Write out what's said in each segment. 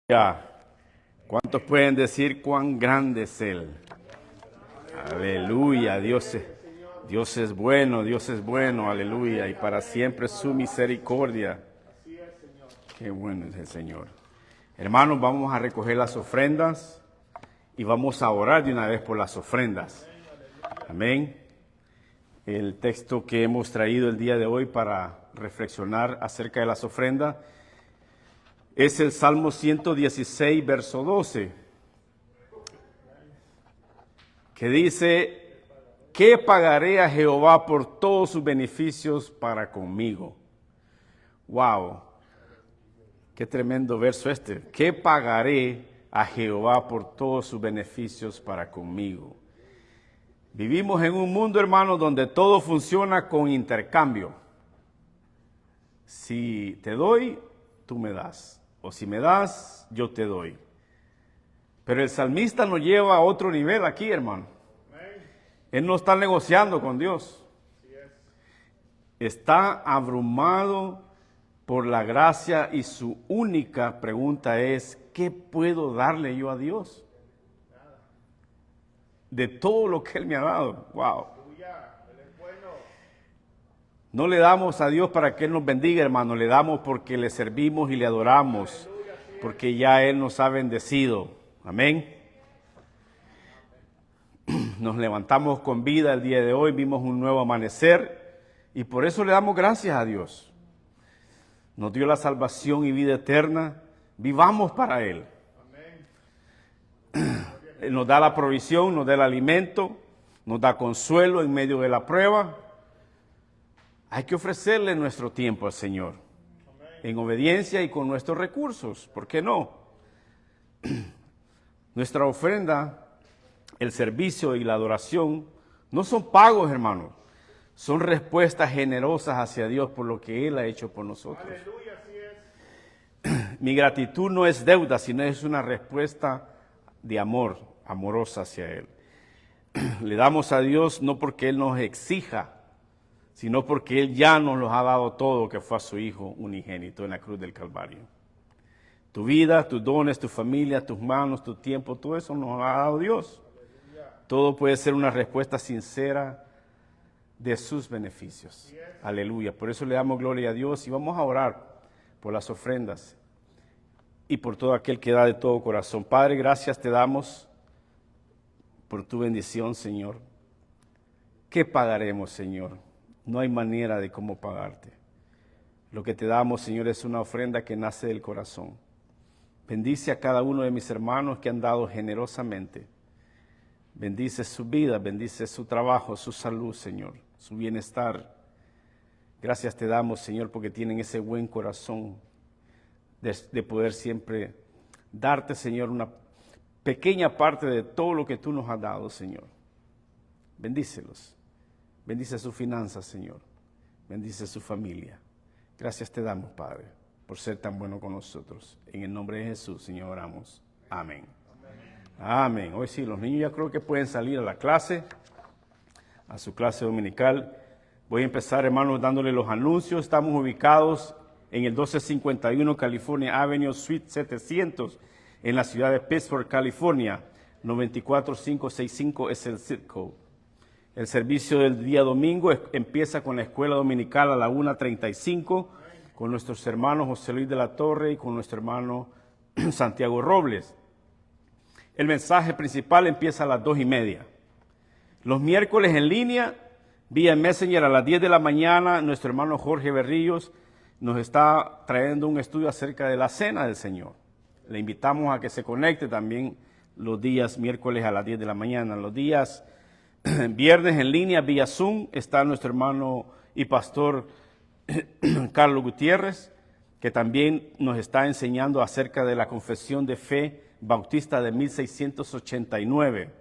Ya. ¿Cuántos pueden decir cuán grande es Él? Aleluya, Dios es bueno, aleluya, y para siempre su misericordia. Qué bueno es el Señor. Hermanos, vamos a recoger las ofrendas y vamos a orar de una vez por las ofrendas. Amén. El texto que hemos traído el día de hoy para reflexionar acerca de las ofrendas es el Salmo 116, verso 12, que dice: ¿qué pagaré a Jehová por todos sus beneficios para conmigo? ¡Wow! ¡Qué tremendo verso este! ¿Qué pagaré a Jehová por todos sus beneficios para conmigo? Vivimos en un mundo, hermano, donde todo funciona con intercambio. Si te doy, tú me das. O si me das, yo te doy. Pero el salmista nos lleva a otro nivel aquí, hermano. Él no está negociando con Dios. Está abrumado por la gracia y su única pregunta es: ¿qué puedo darle yo a Dios? De todo lo que Él me ha dado. ¡Wow! No le damos a Dios para que Él nos bendiga, hermano. Le damos porque le servimos y le adoramos. Porque ya Él nos ha bendecido. Amén. Nos levantamos con vida el día de hoy. Vimos un nuevo amanecer. Y por eso le damos gracias a Dios. Nos dio la salvación y vida eterna. Vivamos para Él. Él nos da la provisión, nos da el alimento, nos da consuelo en medio de la prueba. Hay que ofrecerle nuestro tiempo al Señor, en obediencia y con nuestros recursos. ¿Por qué no? Nuestra ofrenda, el servicio y la adoración no son pagos, hermanos. Son respuestas generosas hacia Dios por lo que Él ha hecho por nosotros. Aleluya, así es. Mi gratitud no es deuda, sino es una respuesta de amor, amorosa hacia Él. Le damos a Dios no porque Él nos exija, sino porque Él ya nos lo ha dado todo, que fue a su Hijo unigénito en la cruz del Calvario. Tu vida, tus dones, tu familia, tus manos, tu tiempo, todo eso nos lo ha dado Dios. Todo puede ser una respuesta sincera de sus beneficios. Aleluya. Por eso le damos gloria a Dios y vamos a orar por las ofrendas y por todo aquel que da de todo corazón. Padre, gracias te damos por tu bendición, Señor. ¿Qué pagaremos, Señor? No hay manera de cómo pagarte. Lo que te damos, Señor, es una ofrenda que nace del corazón. Bendice a cada uno de mis hermanos que han dado generosamente. Bendice su vida, bendice su trabajo, su salud, Señor, su bienestar. Gracias te damos, Señor, porque tienen ese buen corazón de poder siempre darte, Señor, una pequeña parte de todo lo que tú nos has dado, Señor. Bendícelos. Bendice sus finanzas, Señor. Bendice su familia. Gracias te damos, Padre, por ser tan bueno con nosotros. En el nombre de Jesús, Señor, oramos. Amén. Amén. Hoy sí, los niños ya creo que pueden salir a la clase, a su clase dominical. Voy a empezar, hermanos, dándole los anuncios. Estamos ubicados en el 1251 California Avenue, Suite 700, en la ciudad de Pittsburgh, California. 94565 es el zip code. El servicio del día domingo empieza con la escuela dominical a la 1:35 con nuestros hermanos José Luis de la Torre y con nuestro hermano Santiago Robles. El mensaje principal empieza a las 2:30. Los miércoles en línea, vía Messenger a las 10 de la mañana, nuestro hermano Jorge Berríos nos está trayendo un estudio acerca de la Cena del Señor. Le invitamos a que se conecte también los días miércoles a las 10 de la mañana. Los días viernes en línea, vía Zoom, está nuestro hermano y pastor Carlos Gutiérrez, que también nos está enseñando acerca de la confesión de fe bautista de 1689.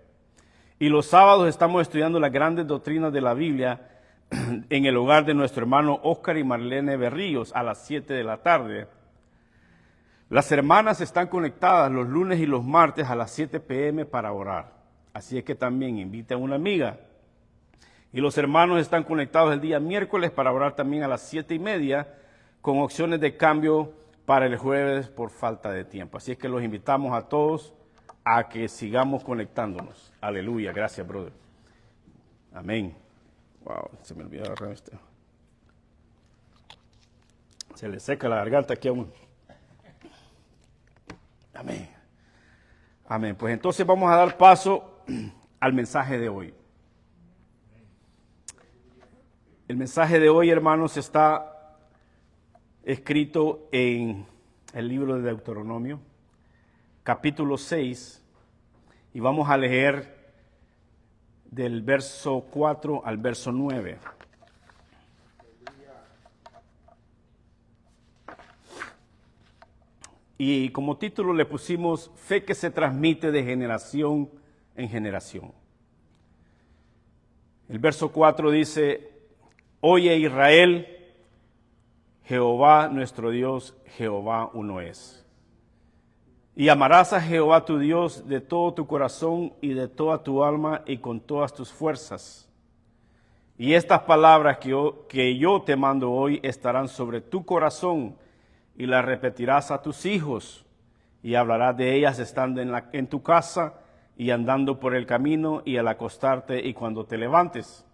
Y los sábados estamos estudiando las grandes doctrinas de la Biblia en el hogar de nuestro hermano Oscar y Marlene Berríos a las 7 de la tarde. Las hermanas están conectadas los lunes y los martes a las 7 p.m. para orar. Así es que también invite a una amiga. Y los hermanos están conectados el día miércoles para orar también a las 7:30 con opciones de cambio para el jueves por falta de tiempo. Así es que los invitamos a todos a que sigamos conectándonos. Aleluya. Gracias, brother. Amén. Wow, se me olvidó agarrar este. Se le seca la garganta aquí a uno. Amén. Amén. Pues entonces vamos a dar paso al mensaje de hoy. El mensaje de hoy, hermanos, está escrito en el libro de Deuteronomio, capítulo 6, y vamos a leer del verso 4 al verso 9. Y como título le pusimos Fe que se transmite de generación en generación. El verso 4 dice: Oye Israel, Jehová nuestro Dios, Jehová uno es. Y amarás a Jehová tu Dios de todo tu corazón y de toda tu alma y con todas tus fuerzas. Y estas palabras que yo te mando hoy estarán sobre tu corazón, y las repetirás a tus hijos, y hablarás de ellas estando en tu casa, y andando por el camino, y al acostarte, y cuando te levantes.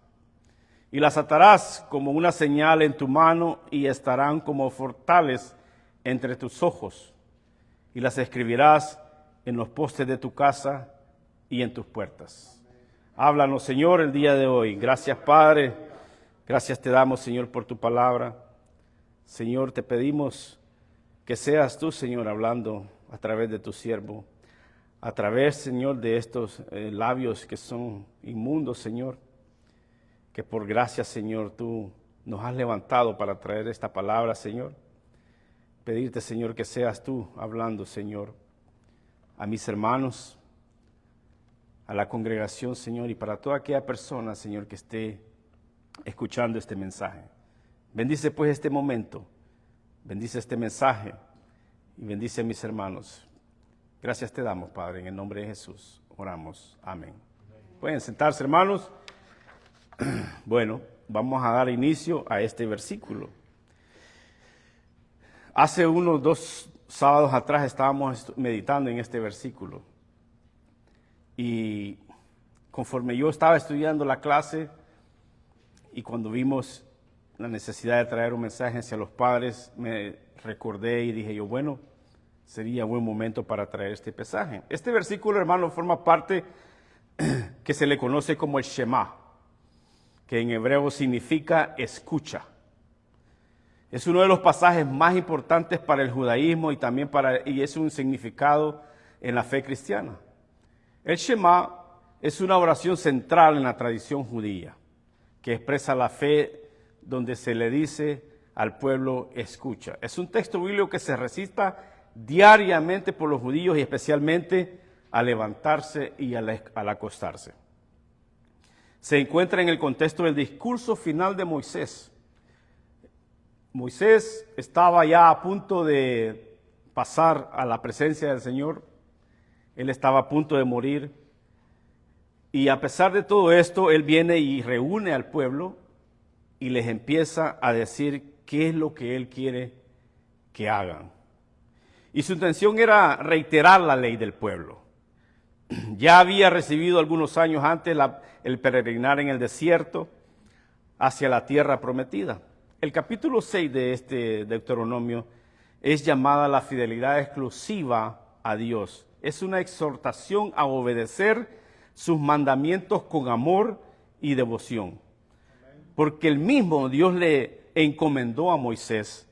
Y las atarás como una señal en tu mano, y estarán como fortales entre tus ojos. Y las escribirás en los postes de tu casa y en tus puertas. Háblanos, Señor, el día de hoy. Gracias, Padre. Gracias te damos, Señor, por tu palabra. Señor, te pedimos que seas tú, Señor, hablando a través de tu siervo, a través, Señor, de estos labios que son inmundos, Señor, que por gracia, Señor, tú nos has levantado para traer esta palabra, Señor. Pedirte, Señor, que seas tú hablando, Señor, a mis hermanos, a la congregación, Señor, y para toda aquella persona, Señor, que esté escuchando este mensaje. Bendice, pues, este momento. Bendice este mensaje y bendice a mis hermanos. Gracias te damos, Padre, en el nombre de Jesús. Oramos. Amén. Pueden sentarse, hermanos. Bueno, vamos a dar inicio a este versículo. Hace unos 2 sábados atrás estábamos meditando en este versículo. Y conforme yo estaba estudiando la clase y cuando vimos la necesidad de traer un mensaje hacia los padres, me recordé y dije yo, bueno, sería buen momento para traer este mensaje. Este versículo, hermano, forma parte que se le conoce como el Shema, que en hebreo significa escucha. Es uno de los pasajes más importantes para el judaísmo y también y es un significado en la fe cristiana. El Shema es una oración central en la tradición judía, que expresa la fe donde se le dice al pueblo escucha. Es un texto bíblico que se recita diariamente por los judíos y especialmente al levantarse y al acostarse. Se encuentra en el contexto del discurso final de Moisés. Moisés estaba ya a punto de pasar a la presencia del Señor. Él estaba a punto de morir. Y a pesar de todo esto, él viene y reúne al pueblo y les empieza a decir qué es lo que él quiere que hagan. Y su intención era reiterar la ley del pueblo. Ya había recibido algunos años antes el peregrinar en el desierto hacia la tierra prometida. El capítulo 6 de este Deuteronomio es llamada la fidelidad exclusiva a Dios. Es una exhortación a obedecer sus mandamientos con amor y devoción. Porque el mismo Dios le encomendó a Moisés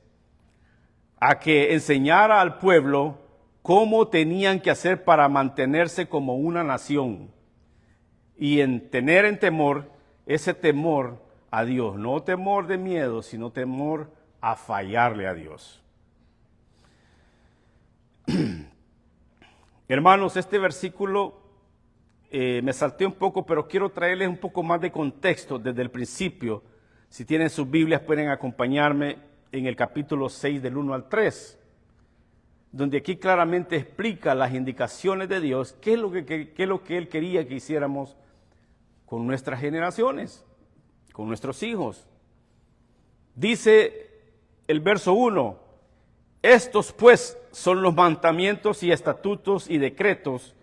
a que enseñara al pueblo cómo tenían que hacer para mantenerse como una nación y en tener en temor ese temor a Dios, no temor de miedo, sino temor a fallarle a Dios. Hermanos, este versículo me salté un poco, pero quiero traerles un poco más de contexto desde el principio. Si tienen sus Biblias pueden acompañarme en el capítulo 6 del 1 al 3, donde aquí claramente explica las indicaciones de Dios, qué es lo que Él quería que hiciéramos con nuestras generaciones, con nuestros hijos. Dice el verso 1, Estos pues son los mandamientos y estatutos y decretos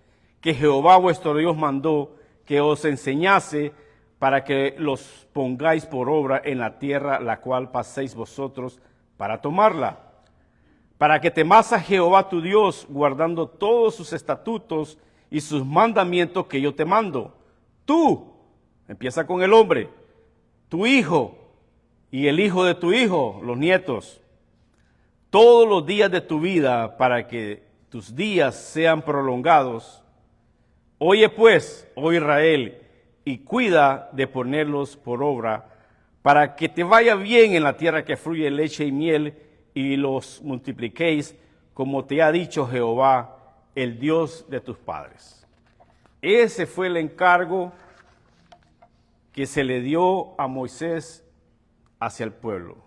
que Jehová vuestro Dios mandó que os enseñase para que los pongáis por obra en la tierra la cual paséis vosotros para tomarla, para que temas a Jehová tu Dios, guardando todos sus estatutos y sus mandamientos que yo te mando. Tú, empieza con el hombre, tu hijo y el hijo de tu hijo, los nietos, todos los días de tu vida, para que tus días sean prolongados. Oye pues, oh Israel, y cuida de ponerlos por obra, para que te vaya bien en la tierra que fluye leche y miel, y los multipliquéis, como te ha dicho Jehová, el Dios de tus padres. Ese fue el encargo que se le dio a Moisés hacia el pueblo.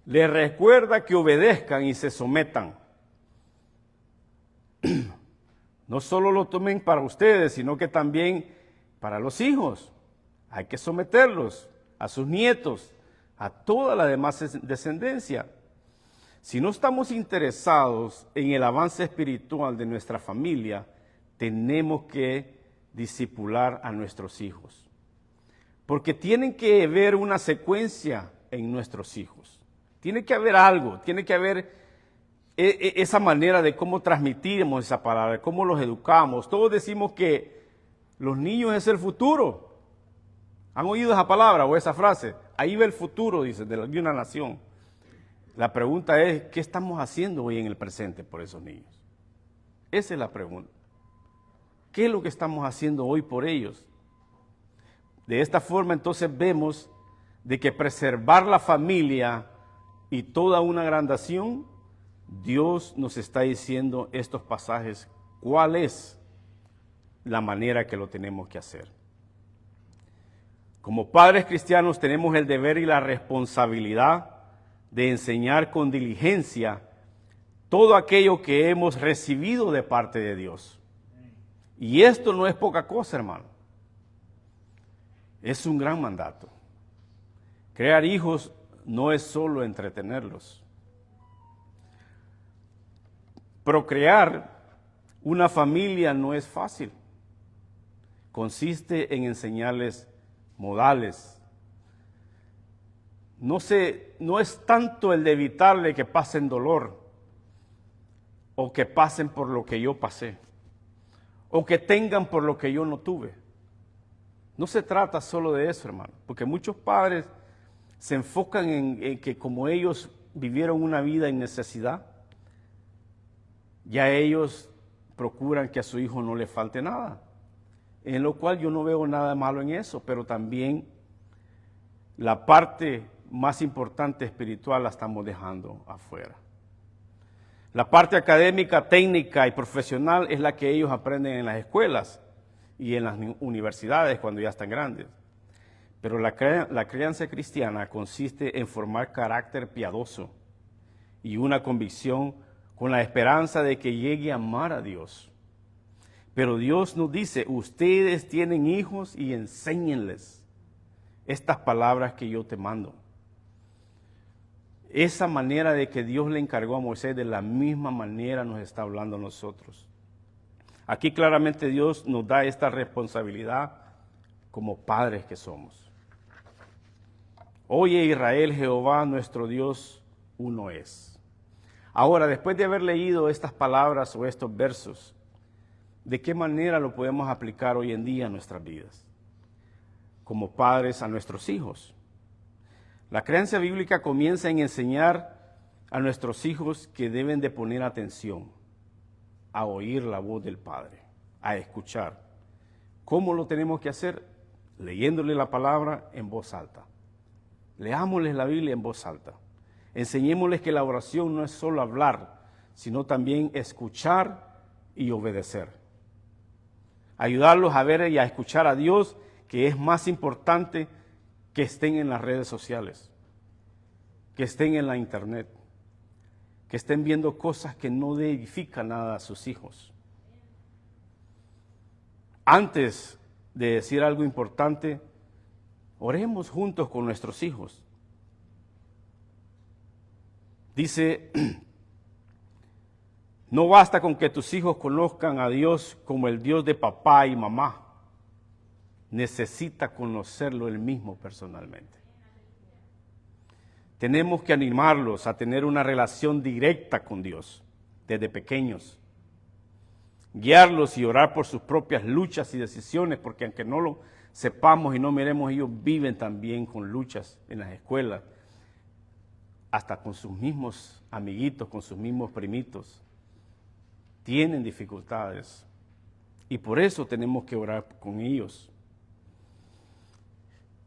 Les recuerda que obedezcan y se sometan. No solo lo tomen para ustedes, sino que también para los hijos. Hay que someterlos a sus nietos, a toda la demás descendencia. Si no estamos interesados en el avance espiritual de nuestra familia, tenemos que discipular a nuestros hijos. Porque tienen que haber una secuencia en nuestros hijos. Tiene que haber algo, tiene que haber esa manera de cómo transmitimos esa palabra, cómo los educamos. Todos decimos que los niños es el futuro. ¿Han oído esa palabra o esa frase? Ahí va el futuro, dice, de una nación. La pregunta es, ¿qué estamos haciendo hoy en el presente por esos niños? Esa es la pregunta. ¿Qué es lo que estamos haciendo hoy por ellos? De esta forma entonces vemos de que preservar la familia y toda una gran nación, Dios nos está diciendo estos pasajes, cuál es la manera que lo tenemos que hacer. Como padres cristianos tenemos el deber y la responsabilidad de enseñar con diligencia todo aquello que hemos recibido de parte de Dios. Y esto no es poca cosa, hermano. Es un gran mandato. Crear hijos no es solo entretenerlos. Procrear una familia no es fácil. Consiste en enseñarles modales. No es tanto el de evitarle que pasen dolor o que pasen por lo que yo pasé o que tengan por lo que yo no tuve. No se trata solo de eso, hermano, porque muchos padres se enfocan en que como ellos vivieron una vida en necesidad, ya ellos procuran que a su hijo no le falte nada, en lo cual yo no veo nada malo en eso, pero también la parte más importante espiritual la estamos dejando afuera. La parte académica, técnica y profesional es la que ellos aprenden en las escuelas y en las universidades cuando ya están grandes. Pero la crianza cristiana consiste en formar carácter piadoso y una convicción con la esperanza de que llegue a amar a Dios. Pero Dios nos dice, ustedes tienen hijos y enséñenles estas palabras que yo te mando. Esa manera de que Dios le encargó a Moisés, de la misma manera nos está hablando a nosotros. Aquí claramente Dios nos da esta responsabilidad como padres que somos. Oye Israel, Jehová nuestro Dios uno es. Ahora, después de haber leído estas palabras o estos versos, ¿de qué manera lo podemos aplicar hoy en día en nuestras vidas? Como padres a nuestros hijos. La creencia bíblica comienza en enseñar a nuestros hijos que deben de poner atención a oír la voz del Padre, a escuchar. ¿Cómo lo tenemos que hacer? Leyéndole la palabra en voz alta. Leámosles la Biblia en voz alta. Enseñémosles que la oración no es solo hablar, sino también escuchar y obedecer. Ayudarlos a ver y a escuchar a Dios, que es más importante que estén en las redes sociales, que estén en la internet, que estén viendo cosas que no edifican nada a sus hijos. Antes de decir algo importante, oremos juntos con nuestros hijos. Dice, no basta con que tus hijos conozcan a Dios como el Dios de papá y mamá. Necesita conocerlo él mismo personalmente. Tenemos que animarlos a tener una relación directa con Dios desde pequeños. Guiarlos y orar por sus propias luchas y decisiones, porque aunque no lo sepamos y no miremos, ellos viven también con luchas en las escuelas, hasta con sus mismos amiguitos, con sus mismos primitos. Tienen dificultades y por eso tenemos que orar con ellos.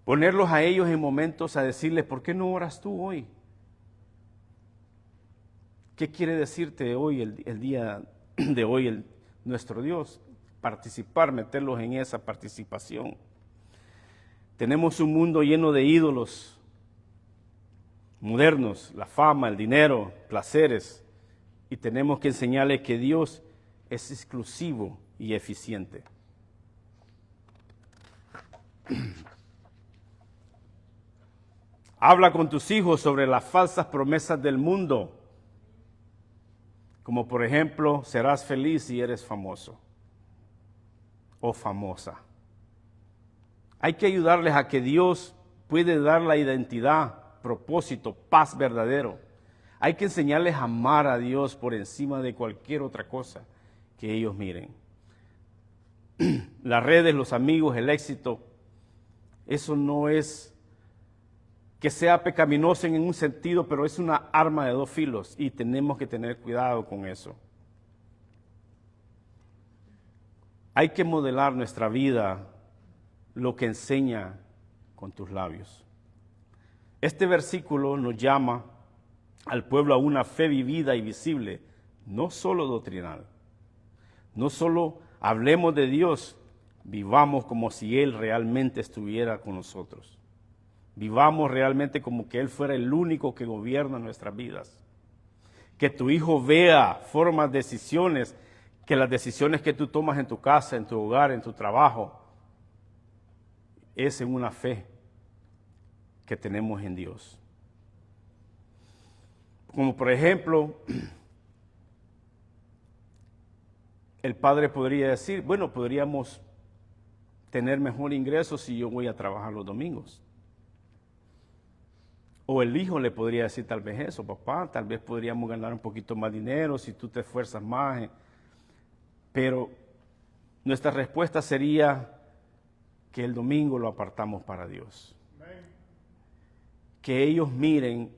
Ponerlos a ellos en momentos a decirles, ¿por qué no oras tú hoy? ¿Qué quiere decirte hoy, el día de hoy, nuestro Dios? Participar, meterlos en esa participación. Tenemos un mundo lleno de ídolos modernos, la fama, el dinero, placeres, y tenemos que enseñarles que Dios es exclusivo y eficiente. Habla con tus hijos sobre las falsas promesas del mundo, como por ejemplo, serás feliz si eres famoso o famosa. Hay que ayudarles a que Dios puede dar la identidad, propósito, paz verdadero. Hay que enseñarles a amar a Dios por encima de cualquier otra cosa que ellos miren. Las redes, los amigos, el éxito, eso no es que sea pecaminoso en un sentido, pero es una arma de dos filos y tenemos que tener cuidado con eso. Hay que modelar nuestra vida, lo que enseña con tus labios. Este versículo nos llama al pueblo a una fe vivida y visible, no solo doctrinal. No solo hablemos de Dios, vivamos como si Él realmente estuviera con nosotros. Vivamos realmente como que Él fuera el único que gobierna nuestras vidas. Que tu hijo vea formas, decisiones, que las decisiones que tú tomas en tu casa, en tu hogar, en tu trabajo, es en una fe que tenemos en Dios. Como por ejemplo, el padre podría decir, bueno, podríamos tener mejor ingreso si yo voy a trabajar los domingos. O el hijo le podría decir tal vez eso, papá, tal vez podríamos ganar un poquito más dinero si tú te esfuerzas más. Pero nuestra respuesta sería que el domingo lo apartamos para Dios. Que ellos miren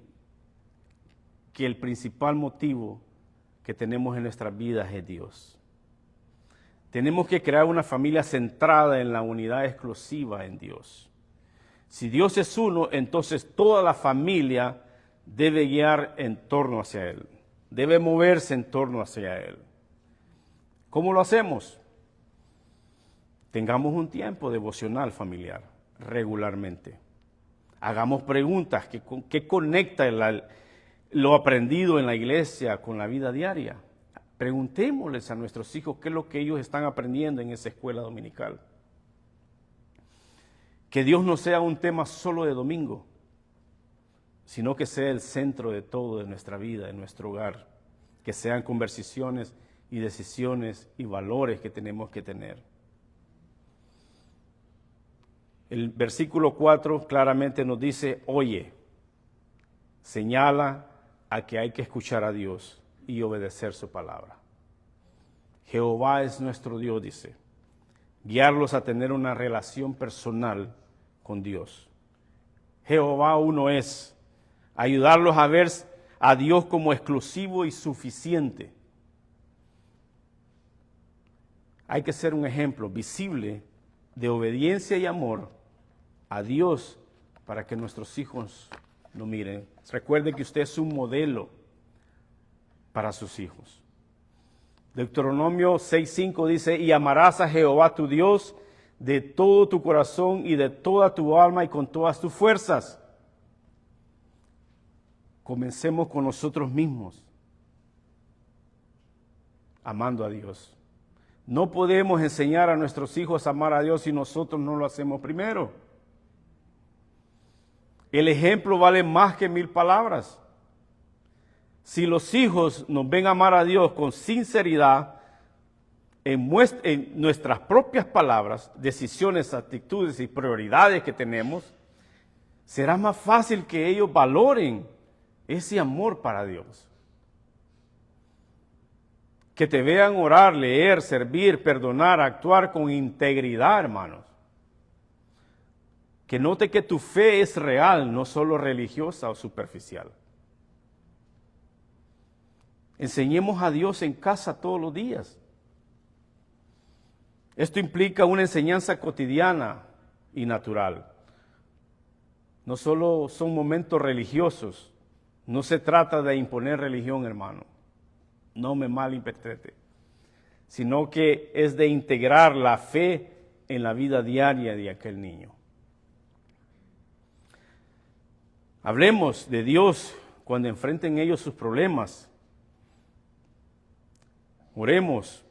que el principal motivo que tenemos en nuestras vidas es Dios. Tenemos que crear una familia centrada en la unidad exclusiva en Dios. Si Dios es uno, entonces toda la familia debe guiar en torno hacia Él. Debe moverse en torno hacia Él. ¿Cómo lo hacemos? Tengamos un tiempo devocional familiar regularmente. Hagamos preguntas que conecta lo aprendido en la iglesia con la vida diaria. Preguntémosles a nuestros hijos qué es lo que ellos están aprendiendo en esa escuela dominical. Que Dios no sea un tema solo de domingo, sino que sea el centro de todo, de nuestra vida, de nuestro hogar. Que sean conversaciones y decisiones y valores que tenemos que tener. El versículo 4 claramente nos dice, oye, señala a que hay que escuchar a Dios y obedecer su palabra. Jehová es nuestro Dios, dice. Guiarlos a tener una relación personal con Dios. Jehová uno es. Ayudarlos a ver a Dios como exclusivo y suficiente. Hay que ser un ejemplo visible de obediencia y amor a Dios para que nuestros hijos lo miren. Recuerde que usted es un modelo para sus hijos. Deuteronomio 6:5 dice, y amarás a Jehová tu Dios de todo tu corazón y de toda tu alma y con todas tus fuerzas. Comencemos con nosotros mismos, amando a Dios. No podemos enseñar a nuestros hijos a amar a Dios si nosotros no lo hacemos primero. El ejemplo vale más que 1000 palabras. Si los hijos nos ven amar a Dios con sinceridad en nuestras propias palabras, decisiones, actitudes y prioridades que tenemos, será más fácil que ellos valoren ese amor para Dios. Que te vean orar, leer, servir, perdonar, actuar con integridad, hermanos. Que note que tu fe es real, no solo religiosa o superficial. Enseñemos a Dios en casa todos los días. Esto implica una enseñanza cotidiana y natural. No solo son momentos religiosos, no se trata de imponer religión, hermano. No me malinterprete, sino que es de integrar la fe en la vida diaria de aquel niño. Hablemos de Dios cuando enfrenten ellos sus problemas. Oremos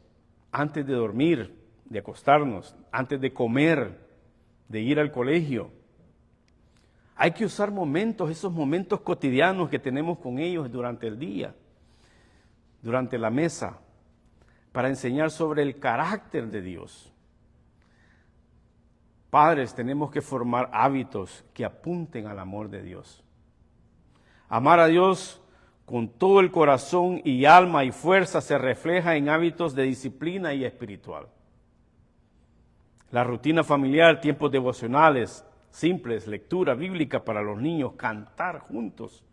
antes de dormir, de acostarnos, antes de comer, de ir al colegio. Hay que usar esos momentos cotidianos que tenemos con ellos durante el día, durante la mesa, para enseñar sobre el carácter de Dios. Padres, tenemos que formar hábitos que apunten al amor de Dios. Amar a Dios con todo el corazón y alma y fuerza se refleja en hábitos de disciplina y espiritual. La rutina familiar, tiempos devocionales, simples, lectura bíblica para los niños, cantar juntos,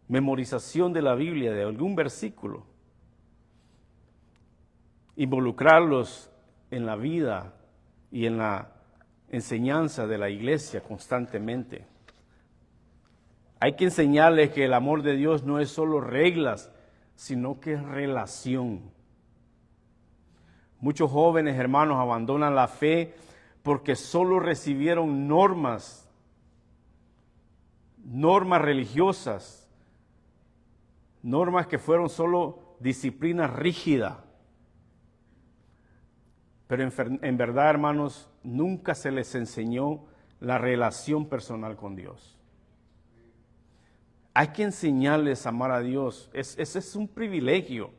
memorización de la Biblia, de algún versículo, involucrarlos en la vida y en la enseñanza de la iglesia constantemente. Hay que enseñarles que el amor de Dios no es solo reglas, sino que es relación. Muchos jóvenes hermanos abandonan la fe porque solo recibieron normas religiosas, normas que fueron solo disciplina rígida. Pero en verdad, hermanos, nunca se les enseñó la relación personal con Dios. Hay que enseñarles a amar a Dios. Ese es un privilegio,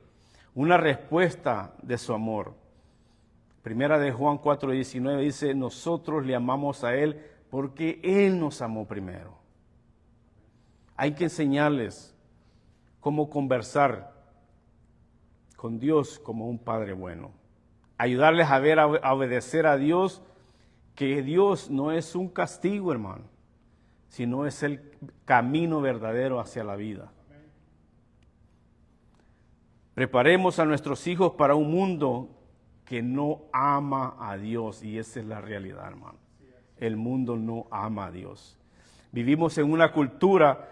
una respuesta de su amor. Primera de Juan 4:19 dice, nosotros le amamos a Él porque Él nos amó primero. Hay que enseñarles cómo conversar con Dios como un Padre bueno. Ayudarles a obedecer a Dios, que Dios no es un castigo, hermano, sino es el camino verdadero hacia la vida. Preparemos a nuestros hijos para un mundo que no ama a Dios, y esa es la realidad, hermano. El mundo no ama a Dios. Vivimos en una cultura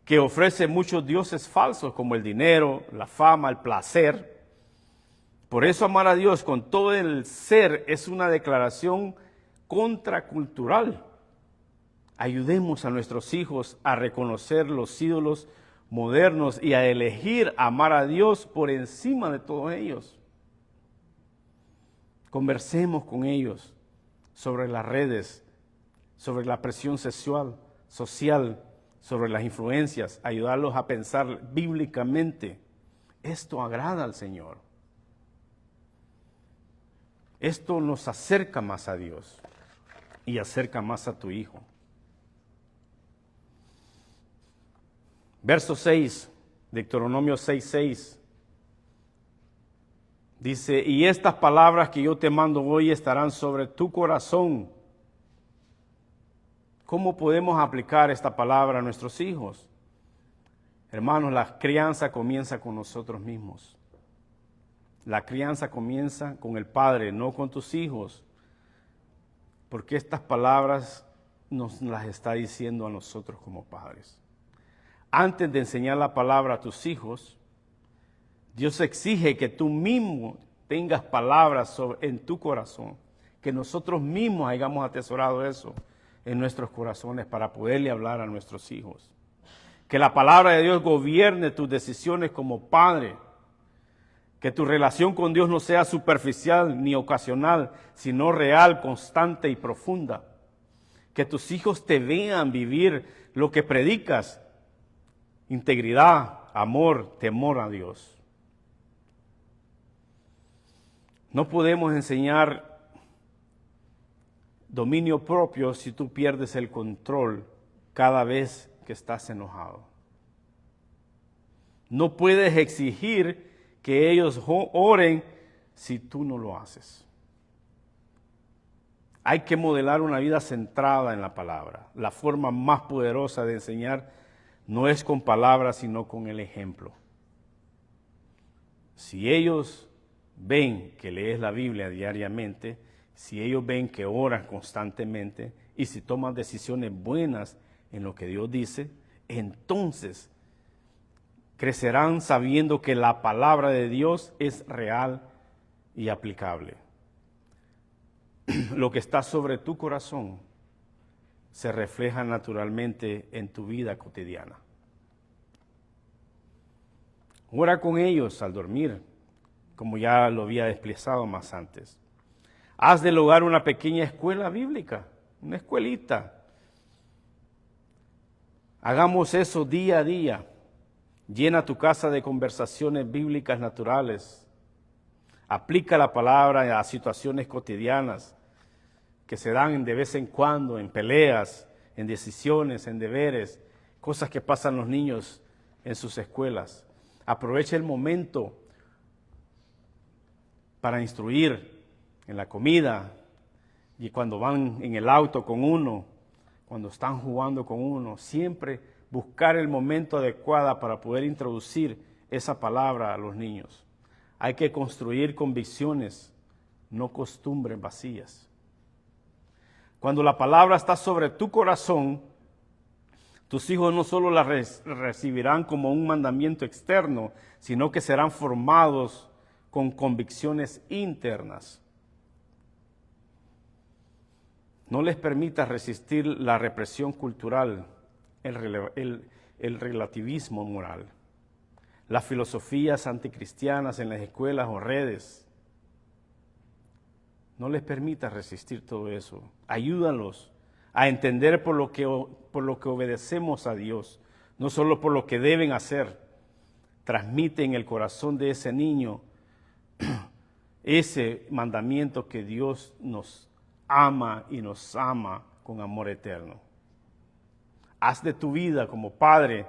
que ofrece muchos dioses falsos, como el dinero, la fama, el placer. Por eso amar a Dios con todo el ser es una declaración contracultural. Ayudemos a nuestros hijos a reconocer los ídolos modernos y a elegir amar a Dios por encima de todos ellos. Conversemos con ellos sobre las redes, sobre la presión social, sobre las influencias, ayudarlos a pensar bíblicamente. Esto agrada al Señor. Esto nos acerca más a Dios y acerca más a tu hijo. Verso 6, Deuteronomio 6:6. Dice, y estas palabras que yo te mando hoy estarán sobre tu corazón. ¿Cómo podemos aplicar esta palabra a nuestros hijos? Hermanos, la crianza comienza con nosotros mismos. La crianza comienza con el Padre, no con tus hijos. Porque estas palabras nos las está diciendo a nosotros como padres. Antes de enseñar la palabra a tus hijos, Dios exige que tú mismo tengas palabras en tu corazón, que nosotros mismos hayamos atesorado eso en nuestros corazones para poderle hablar a nuestros hijos. Que la palabra de Dios gobierne tus decisiones como padre, que tu relación con Dios no sea superficial ni ocasional, sino real, constante y profunda. Que tus hijos te vean vivir lo que predicas integridad, amor, temor a Dios. No podemos enseñar dominio propio si tú pierdes el control cada vez que estás enojado. No puedes exigir que ellos oren si tú no lo haces. Hay que modelar una vida centrada en la palabra. La forma más poderosa de enseñar no es con palabras, sino con el ejemplo. Si ellos ven que lees la Biblia diariamente, si ellos ven que oran constantemente y si toman decisiones buenas en lo que Dios dice, entonces crecerán sabiendo que la palabra de Dios es real y aplicable. Lo que está sobre tu corazón se refleja naturalmente en tu vida cotidiana. Ora con ellos al dormir, como ya lo había expresado más antes. Haz del hogar una pequeña escuela bíblica, una escuelita. Hagamos eso día a día. Llena tu casa de conversaciones bíblicas naturales. Aplica la palabra a situaciones cotidianas que se dan de vez en cuando, en peleas, en decisiones, en deberes, cosas que pasan los niños en sus escuelas. Aprovecha el momento para instruir en la comida y cuando van en el auto con uno, cuando están jugando con uno, siempre buscar el momento adecuado para poder introducir esa palabra a los niños. Hay que construir convicciones, no costumbres vacías. Cuando la palabra está sobre tu corazón, tus hijos no solo la recibirán como un mandamiento externo, sino que serán formados con convicciones internas. No les permitas resistir la represión cultural, el relativismo moral, las filosofías anticristianas en las escuelas o redes. No les permitas resistir todo eso. Ayúdalos a entender por lo que obedecemos a Dios, no solo por lo que deben hacer. Transmite en el corazón de ese niño ese mandamiento que Dios nos ama y nos ama con amor eterno. Haz de tu vida como padre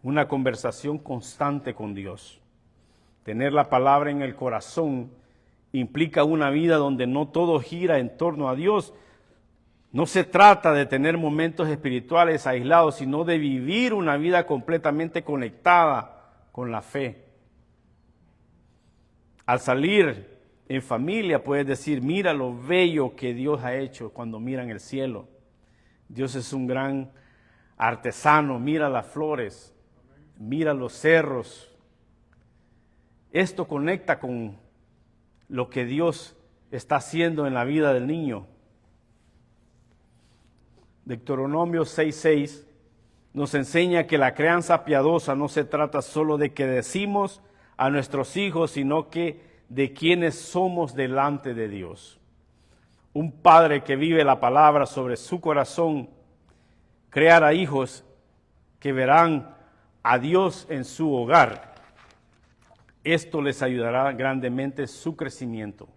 una conversación constante con Dios. Tener la palabra en el corazón implica una vida donde no todo gira en torno a Dios. No se trata de tener momentos espirituales aislados, sino de vivir una vida completamente conectada con la fe. Al salir en familia puedes decir, mira lo bello que Dios ha hecho cuando miran el cielo. Dios es un gran artesano, mira las flores, mira los cerros. Esto conecta con lo que Dios está haciendo en la vida del niño. Deuteronomio 6:6 nos enseña que la crianza piadosa no se trata solo de que decimos a nuestros hijos, sino que de quienes somos delante de Dios. Un padre que vive la palabra sobre su corazón creará hijos que verán a Dios en su hogar. Esto les ayudará grandemente su crecimiento.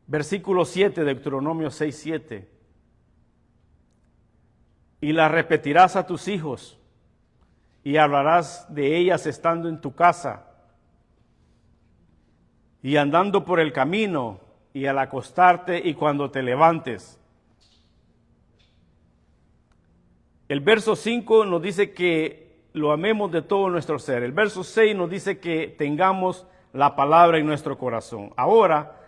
Versículo 7 de Deuteronomio 6:7. Y las repetirás a tus hijos, y hablarás de ellas estando en tu casa, y andando por el camino, y al acostarte y cuando te levantes. El verso 5 nos dice que lo amemos de todo nuestro ser. El verso 6 nos dice que tengamos la palabra en nuestro corazón. Ahora,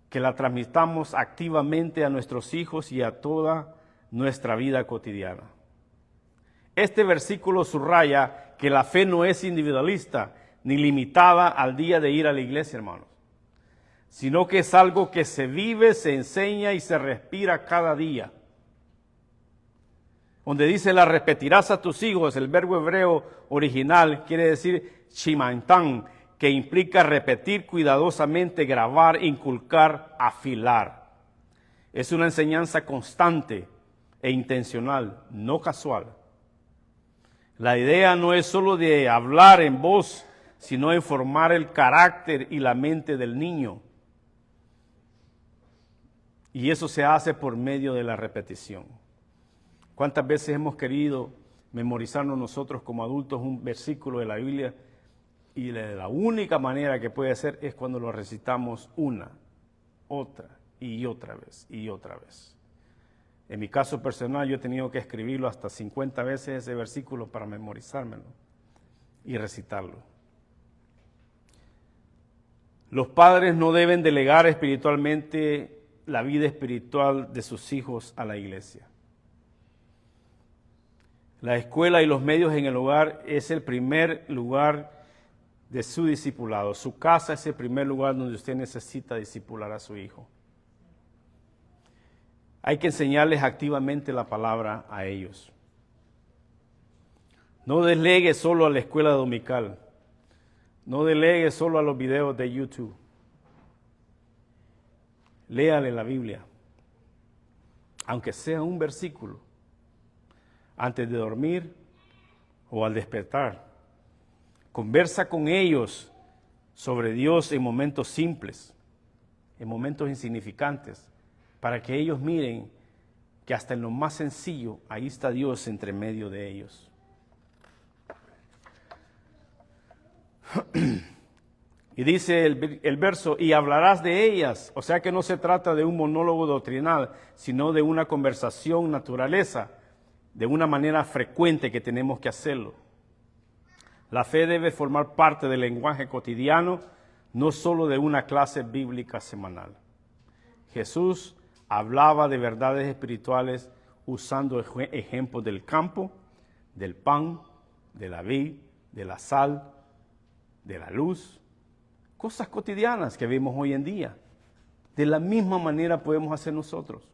que la transmitamos activamente a nuestros hijos y a toda nuestra vida cotidiana. Este versículo subraya que la fe no es individualista ni limitada al día de ir a la iglesia, hermanos, sino que es algo que se vive, se enseña y se respira cada día. Donde dice la repetirás a tus hijos, el verbo hebreo original quiere decir shimantán, que implica repetir cuidadosamente, grabar, inculcar, afilar. Es una enseñanza constante, e intencional, no casual. La idea no es solo de hablar en voz, sino de formar el carácter y la mente del niño. Y eso se hace por medio de la repetición. ¿Cuántas veces hemos querido memorizarnos nosotros como adultos un versículo de la Biblia? Y la única manera que puede ser es cuando lo recitamos una, otra y otra vez y otra vez. En mi caso personal yo he tenido que escribirlo hasta 50 veces ese versículo para memorizármelo y recitarlo. Los padres no deben delegar espiritualmente la vida espiritual de sus hijos a la iglesia. La escuela y los medios en el hogar es el primer lugar de su discipulado. Su casa es el primer lugar donde usted necesita discipular a su hijo. Hay que enseñarles activamente la palabra a ellos. No delegue solo a la escuela dominical. No delegue solo a los videos de YouTube. Léale la Biblia, aunque sea un versículo, antes de dormir o al despertar. Conversa con ellos sobre Dios en momentos simples, en momentos insignificantes, para que ellos miren que hasta en lo más sencillo, ahí está Dios entre medio de ellos. Y dice el verso, y hablarás de ellas, o sea que no se trata de un monólogo doctrinal, sino de una conversación naturaleza, de una manera frecuente que tenemos que hacerlo. La fe debe formar parte del lenguaje cotidiano, no solo de una clase bíblica semanal. Jesús hablaba de verdades espirituales usando ejemplos del campo, del pan, de la vid, de la sal, de la luz, cosas cotidianas que vemos hoy en día. De la misma manera podemos hacer nosotros.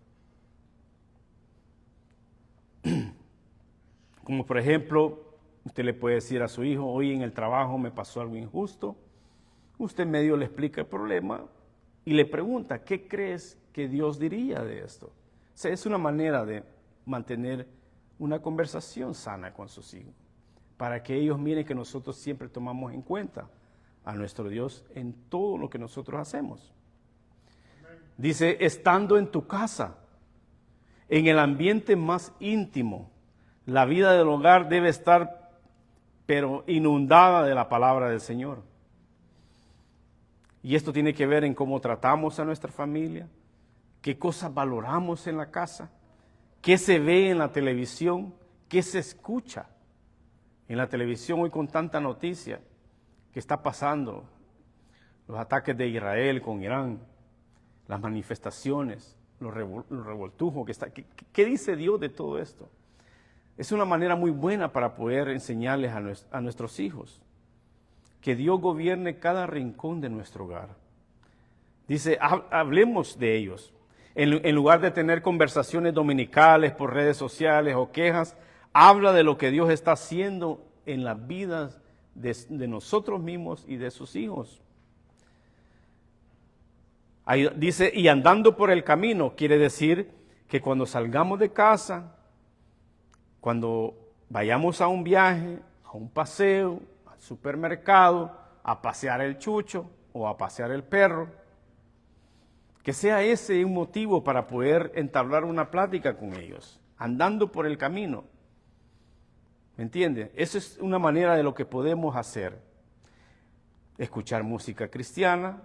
Como por ejemplo, usted le puede decir a su hijo, hoy en el trabajo me pasó algo injusto. Usted medio le explica el problema y le pregunta, ¿qué crees que Dios diría de esto? O sea, es una manera de mantener una conversación sana con sus hijos, para que ellos miren que nosotros siempre tomamos en cuenta a nuestro Dios en todo lo que nosotros hacemos. Dice, estando en tu casa, en el ambiente más íntimo, la vida del hogar debe estar, pero inundada de la palabra del Señor. Y esto tiene que ver en cómo tratamos a nuestra familia, qué cosas valoramos en la casa, qué se ve en la televisión, qué se escucha en la televisión hoy con tanta noticia que está pasando, los ataques de Israel con Irán, las manifestaciones, los revoltujos que está. ¿Qué dice Dios de todo esto? Es una manera muy buena para poder enseñarles a nuestros hijos que Dios gobierne cada rincón de nuestro hogar. Dice, hablemos de ellos. En lugar de tener conversaciones dominicales por redes sociales o quejas, habla de lo que Dios está haciendo en las vidas de nosotros mismos y de sus hijos. Ahí dice, y andando por el camino, quiere decir que cuando salgamos de casa, cuando vayamos a un viaje, a un paseo, al supermercado, a pasear el chucho o a pasear el perro, que sea ese un motivo para poder entablar una plática con ellos, andando por el camino. ¿Me entiende? Eso es una manera de lo que podemos hacer. Escuchar música cristiana,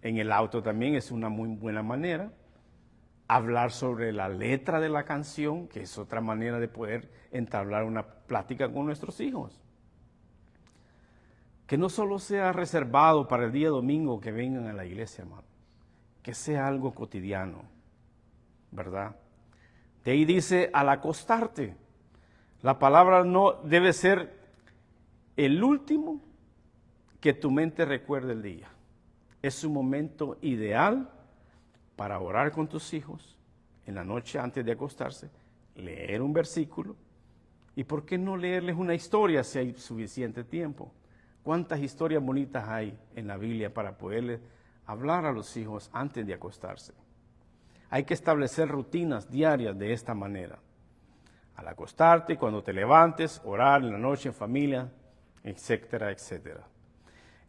en el auto también es una muy buena manera. Hablar sobre la letra de la canción, que es otra manera de poder entablar una plática con nuestros hijos. Que no solo sea reservado para el día domingo que vengan a la iglesia, hermano. Que sea algo cotidiano, ¿verdad? De ahí dice, al acostarte. La palabra no debe ser el último que tu mente recuerde el día. Es un momento ideal para orar con tus hijos en la noche antes de acostarse, leer un versículo y ¿por qué no leerles una historia si hay suficiente tiempo? ¿Cuántas historias bonitas hay en la Biblia para poderles hablar a los hijos antes de acostarse? Hay que establecer rutinas diarias de esta manera. Al acostarte, cuando te levantes, orar en la noche en familia, etcétera, etcétera.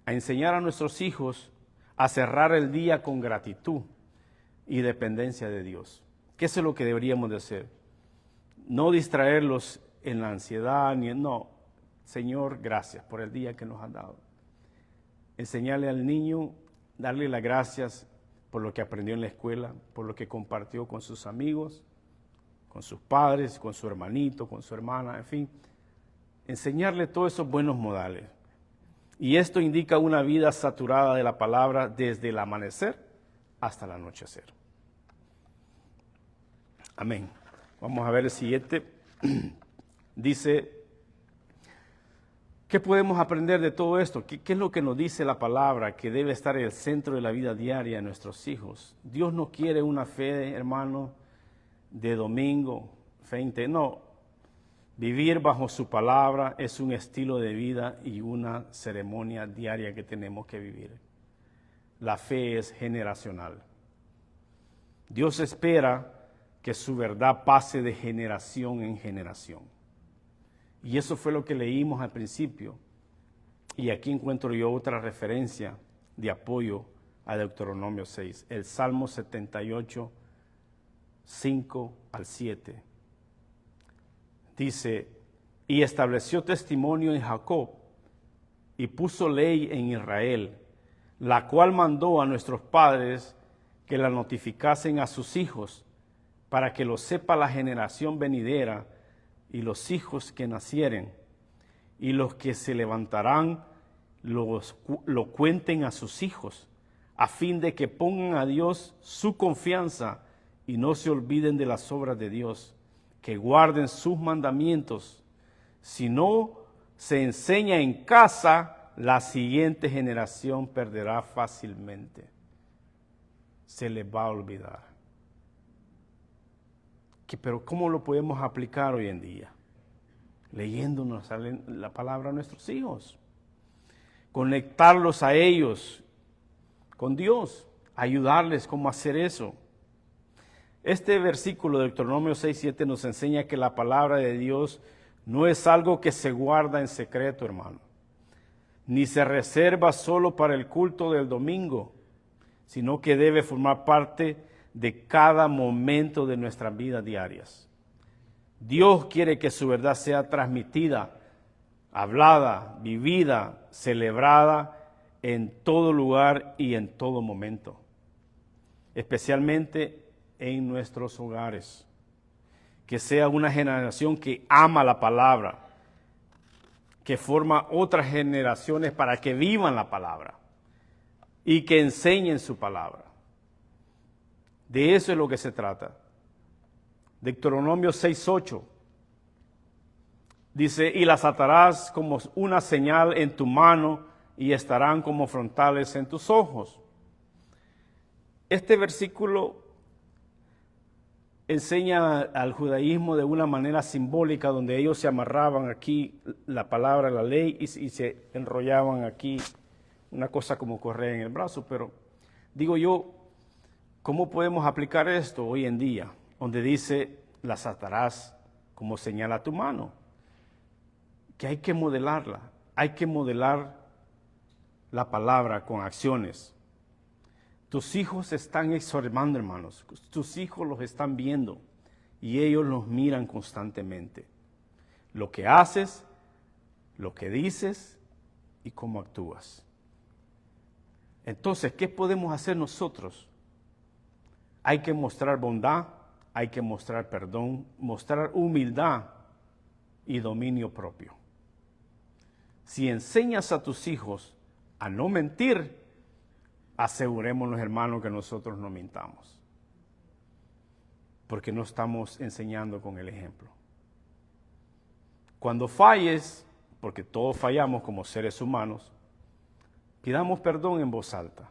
A enseñar a nuestros hijos a cerrar el día con gratitud y dependencia de Dios. Que eso es lo que deberíamos de hacer. No distraerlos en la ansiedad, no. Señor, gracias por el día que nos has dado. Enseñarle al niño, darle las gracias por lo que aprendió en la escuela, por lo que compartió con sus amigos, con sus padres, con su hermanito, con su hermana, en fin. Enseñarle todos esos buenos modales. Y esto indica una vida saturada de la palabra desde el amanecer hasta el anochecer. Amén. Vamos a ver el siguiente. Dice, ¿qué podemos aprender de todo esto? ¿Qué es lo que nos dice la palabra que debe estar en el centro de la vida diaria de nuestros hijos? Dios no quiere una fe, hermano, de domingo, no. Vivir bajo su palabra es un estilo de vida y una ceremonia diaria que tenemos que vivir. La fe es generacional. Dios espera que su verdad pase de generación en generación. Y eso fue lo que leímos al principio. Y aquí encuentro yo otra referencia de apoyo a Deuteronomio 6, el Salmo 78, 5 al 7. Dice, y estableció testimonio en Jacob y puso ley en Israel, la cual mandó a nuestros padres que la notificasen a sus hijos, para que lo sepa la generación venidera y los hijos que nacieren, y los que se levantarán lo cuenten a sus hijos, a fin de que pongan a Dios su confianza y no se olviden de las obras de Dios, que guarden sus mandamientos. Si no se enseña en casa, la siguiente generación perderá fácilmente. Se les va a olvidar. Pero ¿cómo lo podemos aplicar hoy en día? Leyéndonos la palabra a nuestros hijos. Conectarlos a ellos con Dios. Ayudarles cómo hacer eso. Este versículo de Deuteronomio 6:7 nos enseña que la palabra de Dios no es algo que se guarda en secreto, hermano. Ni se reserva solo para el culto del domingo, sino que debe formar parte de cada momento de nuestras vidas diarias. Dios quiere que su verdad sea transmitida, hablada, vivida, celebrada en todo lugar y en todo momento, especialmente en nuestros hogares. Que sea una generación que ama la palabra, que forma otras generaciones para que vivan la palabra y que enseñen su palabra. De eso es lo que se trata. Deuteronomio 6:8 dice, y las atarás como una señal en tu mano y estarán como frontales en tus ojos. Este versículo enseña al judaísmo de una manera simbólica, donde ellos se amarraban aquí la palabra, la ley, y se enrollaban aquí una cosa como correa en el brazo. Pero digo yo, ¿cómo podemos aplicar esto hoy en día? Donde dice, las atarás como señal a tu mano. Que hay que modelarla, hay que modelar la palabra con acciones. Tus hijos están observando, hermanos. Tus hijos los están viendo y ellos los miran constantemente. Lo que haces, lo que dices y cómo actúas. Entonces, ¿qué podemos hacer nosotros? Hay que mostrar bondad, hay que mostrar perdón, mostrar humildad y dominio propio. Si enseñas a tus hijos a no mentir, asegurémonos, hermanos, que nosotros no mintamos, porque no estamos enseñando con el ejemplo. Cuando falles, porque todos fallamos como seres humanos, pidamos perdón en voz alta.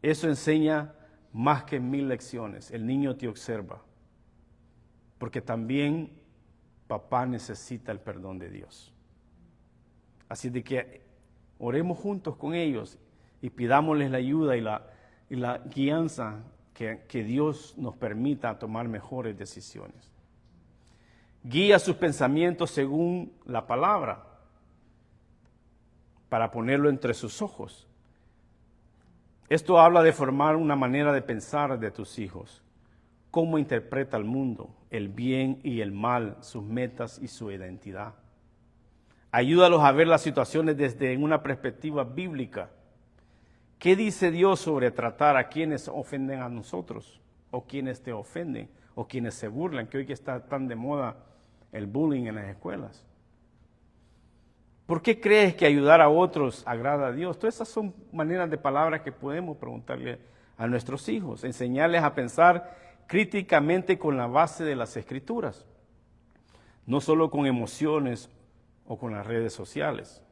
Eso enseña más que 1000 lecciones. El niño te observa, porque también papá necesita el perdón de Dios. Así de que oremos juntos con ellos y pidámosles la ayuda y la guianza que Dios nos permita tomar mejores decisiones. Guía sus pensamientos según la palabra para ponerlo entre sus ojos. Esto habla de formar una manera de pensar de tus hijos. Cómo interpreta el mundo, el bien y el mal, sus metas y su identidad. Ayúdalos a ver las situaciones desde una perspectiva bíblica. ¿Qué dice Dios sobre tratar a quienes ofenden a nosotros? O quienes te ofenden, o quienes se burlan, que hoy que está tan de moda el bullying en las escuelas. ¿Por qué crees que ayudar a otros agrada a Dios? Todas esas son maneras de palabras que podemos preguntarle a nuestros hijos, enseñarles a pensar críticamente con la base de las Escrituras, no solo con emociones o con las redes sociales.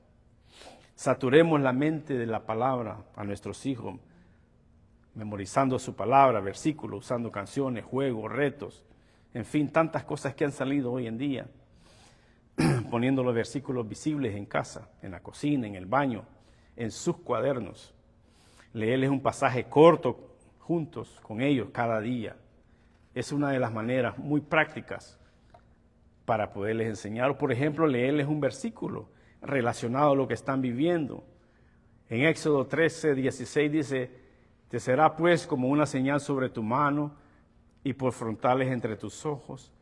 Saturemos la mente de la palabra a nuestros hijos, memorizando su palabra, versículos, usando canciones, juegos, retos, en fin, tantas cosas que han salido hoy en día, poniendo los versículos visibles en casa, en la cocina, en el baño, en sus cuadernos. Leerles un pasaje corto juntos con ellos cada día. Es una de las maneras muy prácticas para poderles enseñar. Por ejemplo, leerles un versículo relacionado a lo que están viviendo. En Éxodo 13, 16 dice, te será pues como una señal sobre tu mano y por frontales entre tus ojos,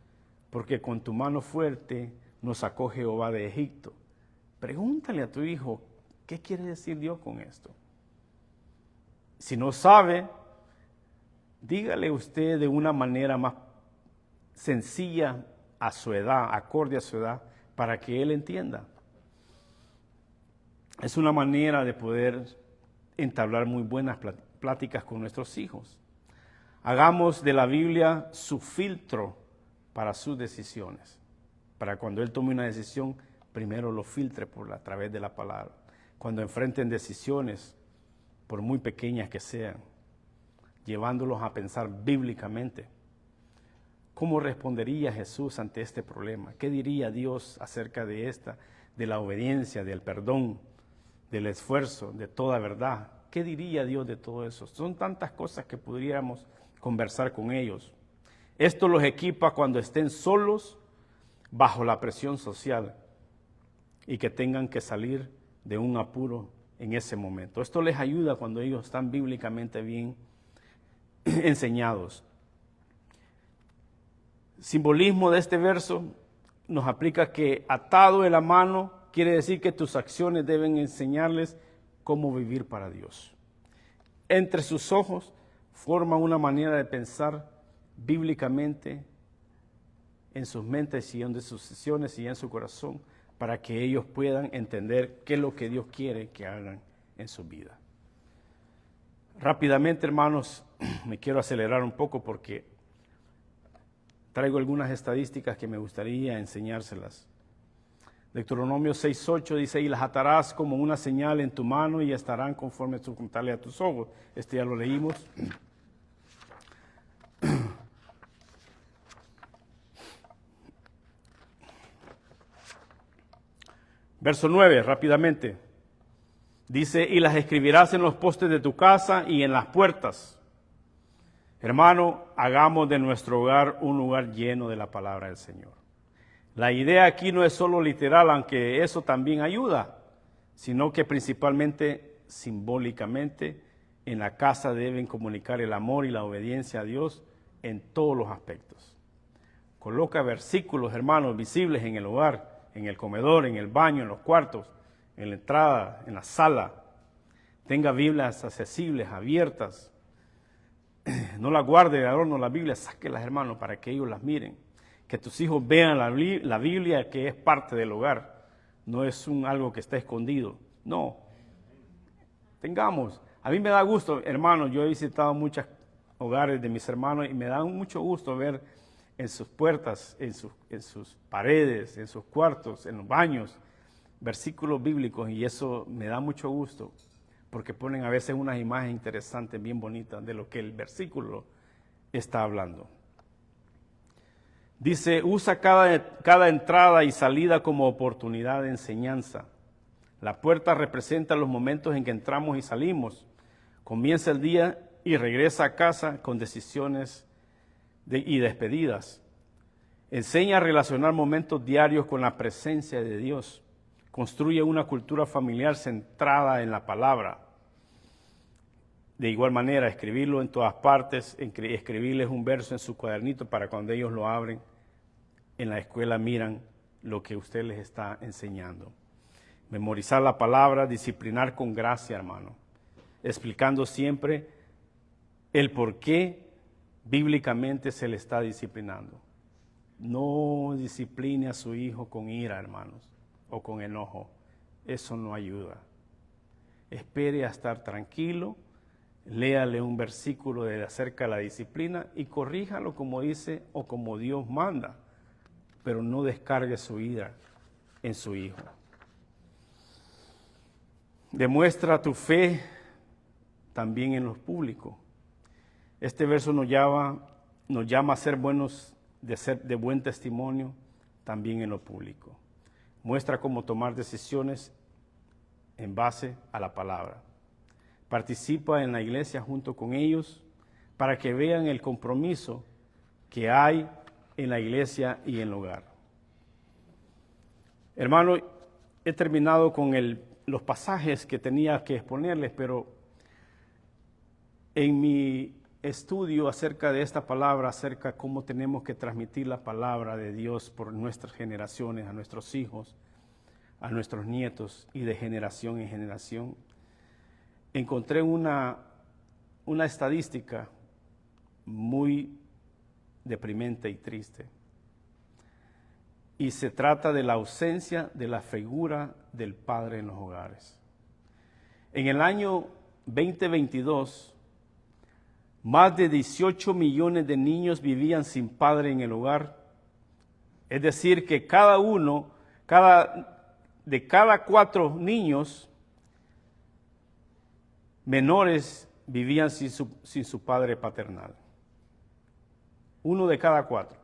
porque con tu mano fuerte nos sacó Jehová de Egipto. Pregúntale a tu hijo, ¿qué quiere decir Dios con esto? Si no sabe, dígale usted de una manera más sencilla a su edad, acorde a su edad, para que él entienda. Es una manera de poder entablar muy buenas pláticas con nuestros hijos. Hagamos de la Biblia su filtro para sus decisiones. Para cuando él tome una decisión, primero lo filtre a través de la palabra. Cuando enfrenten decisiones, por muy pequeñas que sean, llevándolos a pensar bíblicamente. ¿Cómo respondería Jesús ante este problema? ¿Qué diría Dios acerca de de la obediencia, del perdón, del esfuerzo, de toda verdad? ¿Qué diría Dios de todo eso? Son tantas cosas que podríamos conversar con ellos. Esto los equipa cuando estén solos bajo la presión social y que tengan que salir de un apuro en ese momento. Esto les ayuda cuando ellos están bíblicamente bien enseñados. Simbolismo de este verso nos aplica que atado de la mano quiere decir que tus acciones deben enseñarles cómo vivir para Dios. Entre sus ojos forman una manera de pensar bíblicamente en sus mentes y en sus sesiones y en su corazón para que ellos puedan entender qué es lo que Dios quiere que hagan en su vida. Rápidamente, hermanos, me quiero acelerar un poco porque traigo algunas estadísticas que me gustaría enseñárselas. Deuteronomio 6:8 dice, y las atarás como una señal en tu mano y estarán conforme tu frontales a tus ojos. Este ya lo leímos. Verso 9, rápidamente. Dice, y las escribirás en los postes de tu casa y en las puertas. Hermano, hagamos de nuestro hogar un lugar lleno de la palabra del Señor. La idea aquí no es solo literal, aunque eso también ayuda, sino que principalmente simbólicamente en la casa deben comunicar el amor y la obediencia a Dios en todos los aspectos. Coloca versículos, hermanos, visibles en el hogar, en el comedor, en el baño, en los cuartos, en la entrada, en la sala. Tenga Biblias accesibles, abiertas. No las guarde de adorno la Biblia, sáquelas, hermanos, para que ellos las miren. Que tus hijos vean la Biblia, que es parte del hogar. No es algo que está escondido. No. Tengamos. A mí me da gusto, hermanos, yo he visitado muchos hogares de mis hermanos y me da mucho gusto ver en sus puertas, en sus paredes, en sus cuartos, en los baños, versículos bíblicos, y eso me da mucho gusto, porque ponen a veces unas imágenes interesantes, bien bonitas, de lo que el versículo está hablando. Dice, usa cada entrada y salida como oportunidad de enseñanza. La puerta representa los momentos en que entramos y salimos. Comienza el día y regresa a casa con decisiones y despedidas. Enseña a relacionar momentos diarios con la presencia de Dios. Construye una cultura familiar centrada en la palabra. De igual manera, escribirlo en todas partes, escribirles un verso en su cuadernito para cuando ellos lo abren en la escuela miran lo que usted les está enseñando. Memorizar la palabra, disciplinar con gracia, hermano, explicando siempre el por qué bíblicamente se le está disciplinando. No discipline a su hijo con ira, hermanos, o con enojo. Eso no ayuda. Espere a estar tranquilo, léale un versículo acerca de la disciplina y corríjalo como dice o como Dios manda, pero no descargue su ira en su hijo. Demuestra tu fe también en los públicos. Este verso nos llama a ser buenos, de buen testimonio también en lo público. Muestra cómo tomar decisiones en base a la palabra. Participa en la iglesia junto con ellos para que vean el compromiso que hay en la iglesia y en el hogar. Hermano, he terminado con los pasajes que tenía que exponerles, pero en mi estudio acerca de esta palabra, acerca de cómo tenemos que transmitir la palabra de Dios por nuestras generaciones, a nuestros hijos, a nuestros nietos y de generación en generación, encontré una estadística muy deprimente y triste. Y se trata de la ausencia de la figura del padre en los hogares. En el año 2022, más de 18 millones de niños vivían sin padre en el hogar. Es decir, que de cada 4 niños menores vivían sin su padre paternal. 1 de cada 4.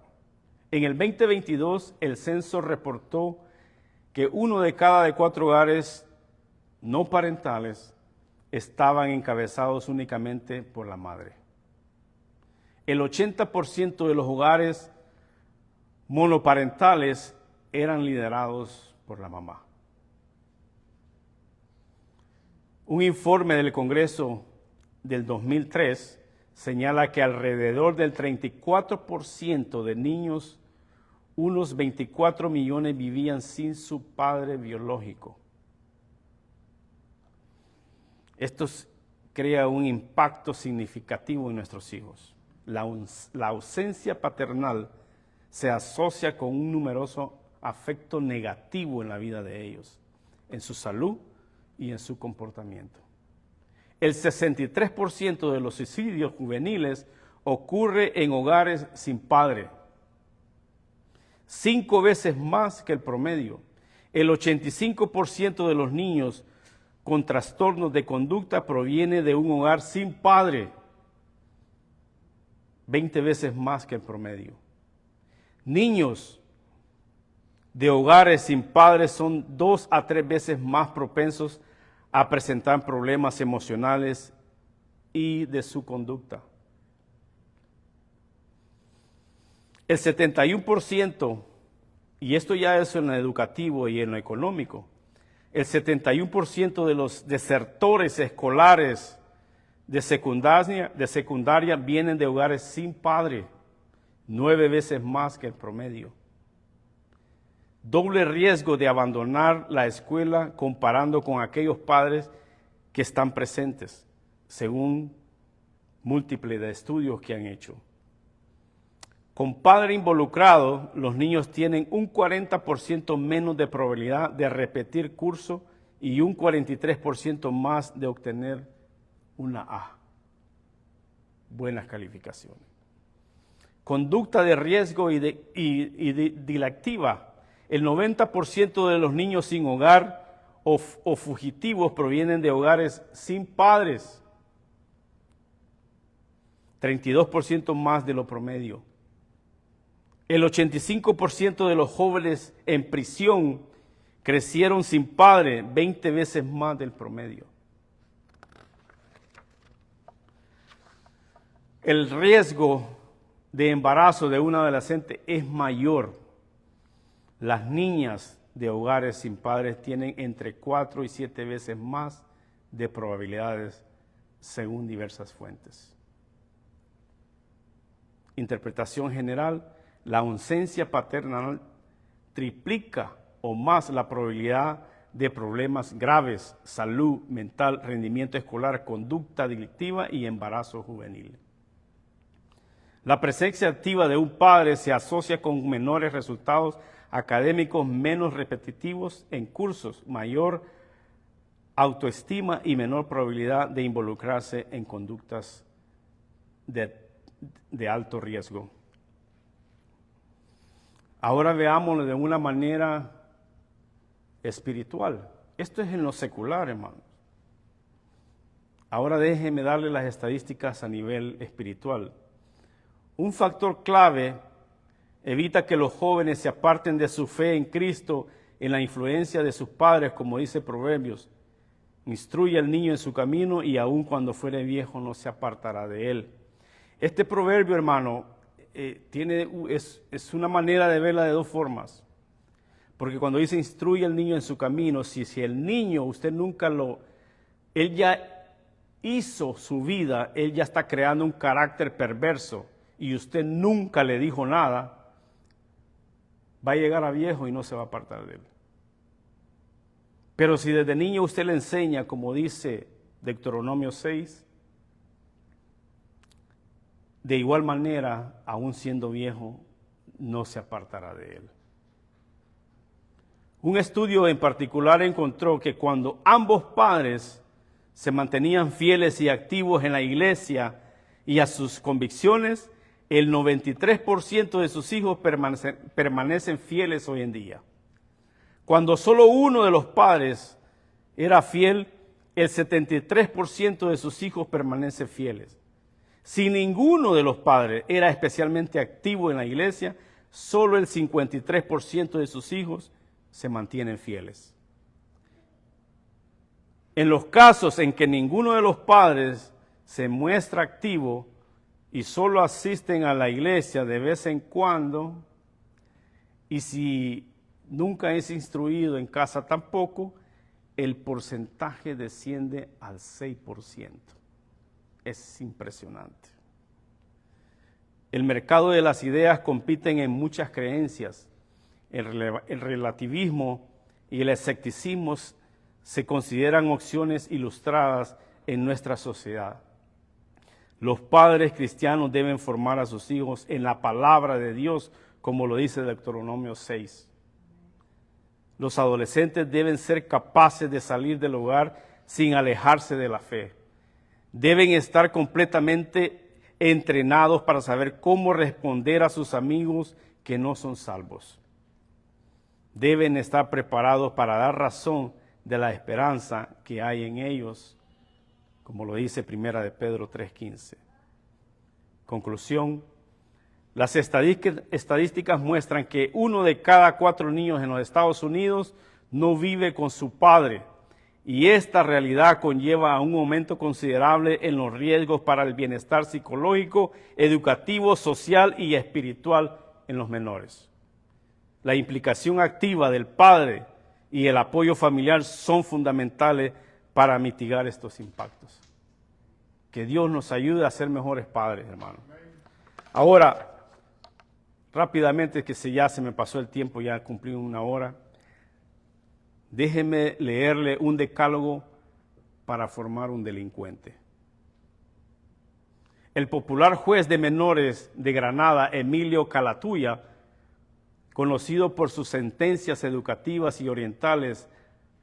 En el 2022, el censo reportó que 1 de cada 4 hogares no parentales estaban encabezados únicamente por la madre. El 80% de los hogares monoparentales eran liderados por la mamá. Un informe del Congreso del 2003 señala que alrededor del 34% de niños, unos 24 millones, vivían sin su padre biológico. Esto crea un impacto significativo en nuestros hijos. La ausencia paternal se asocia con un numeroso afecto negativo en la vida de ellos, en su salud y en su comportamiento. El 63% de los suicidios juveniles ocurre en hogares sin padre, 5 veces más que el promedio. El 85% de los niños con trastornos de conducta proviene de un hogar sin padre, 20 veces más que el promedio. Niños de hogares sin padres son 2 a 3 veces más propensos a presentar problemas emocionales y de su conducta. El 71%, y esto ya es en lo educativo y en lo económico, el 71% de los desertores escolares de secundaria vienen de hogares sin padre, 9 veces más que el promedio. Doble riesgo de abandonar la escuela comparando con aquellos padres que están presentes, según múltiples de estudios que han hecho. Con padre involucrado, los niños tienen un 40% menos de probabilidad de repetir curso y un 43% más de obtener una A. Buenas calificaciones. Conducta de riesgo y delictiva. El 90% de los niños sin hogar o fugitivos provienen de hogares sin padres. 32% más de lo promedio. El 85% de los jóvenes en prisión crecieron sin padre, 20 veces más del promedio. El riesgo de embarazo de un adolescente es mayor. Las niñas de hogares sin padres tienen entre 4 y 7 veces más de probabilidades según diversas fuentes. Interpretación general: la ausencia paternal triplica o más la probabilidad de problemas graves, salud mental, rendimiento escolar, conducta delictiva y embarazo juvenil. La presencia activa de un padre se asocia con menores resultados académicos, menos repetitivos en cursos, mayor autoestima y menor probabilidad de involucrarse en conductas de alto riesgo. Ahora veámoslo de una manera espiritual. Esto es en lo secular, hermanos. Ahora déjenme darle las estadísticas a nivel espiritual. Un factor clave evita que los jóvenes se aparten de su fe en Cristo en la influencia de sus padres, como dice Proverbios. Instruye al niño en su camino y aun cuando fuere viejo no se apartará de él. Este proverbio, hermano, es una manera de verla de dos formas. Porque cuando dice instruye al niño en su camino, si el niño, él ya hizo su vida, él ya está creando un carácter perverso y usted nunca le dijo nada, va a llegar a viejo y no se va a apartar de él. Pero si desde niño usted le enseña, como dice Deuteronomio 6, de igual manera, aún siendo viejo, no se apartará de él. Un estudio en particular encontró que cuando ambos padres se mantenían fieles y activos en la iglesia y a sus convicciones, el 93% de sus hijos permanecen fieles hoy en día. Cuando solo uno de los padres era fiel, el 73% de sus hijos permanecen fieles. Si ninguno de los padres era especialmente activo en la iglesia, solo el 53% de sus hijos se mantienen fieles. En los casos en que ninguno de los padres se muestra activo y solo asisten a la iglesia de vez en cuando, y si nunca es instruido en casa tampoco, el porcentaje desciende al 6%. Es impresionante. El mercado de las ideas compiten en muchas creencias. El relativismo y el escepticismo se consideran opciones ilustradas en nuestra sociedad. Los padres cristianos deben formar a sus hijos en la palabra de Dios, como lo dice Deuteronomio 6. Los adolescentes deben ser capaces de salir del hogar sin alejarse de la fe. Deben estar completamente entrenados para saber cómo responder a sus amigos que no son salvos. Deben estar preparados para dar razón de la esperanza que hay en ellos, como lo dice 1 de Pedro 3:15. Conclusión: las estadísticas muestran que 1 de cada 4 niños en los Estados Unidos no vive con su padre, y esta realidad conlleva a un aumento considerable en los riesgos para el bienestar psicológico, educativo, social y espiritual en los menores. La implicación activa del padre y el apoyo familiar son fundamentales para mitigar estos impactos. Que Dios nos ayude a ser mejores padres, hermanos. Ahora, rápidamente, que ya se me pasó el tiempo, ya cumplí 1 hora. Déjeme leerle un decálogo para formar un delincuente. El popular juez de menores de Granada, Emilio Calatuya, conocido por sus sentencias educativas y orientales,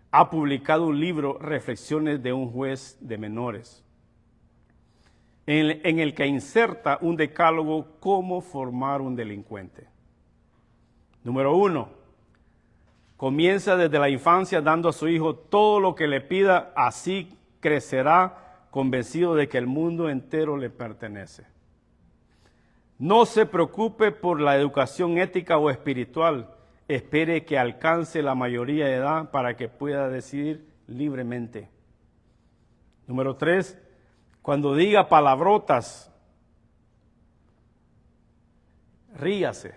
ha publicado un libro, Reflexiones de un juez de menores, en el que inserta un decálogo cómo formar un delincuente. Número 1. Comienza desde la infancia dando a su hijo todo lo que le pida, así crecerá convencido de que el mundo entero le pertenece. No se preocupe por la educación ética o espiritual, espere que alcance la mayoría de edad para que pueda decidir libremente. Número 3, cuando diga palabrotas, ríase.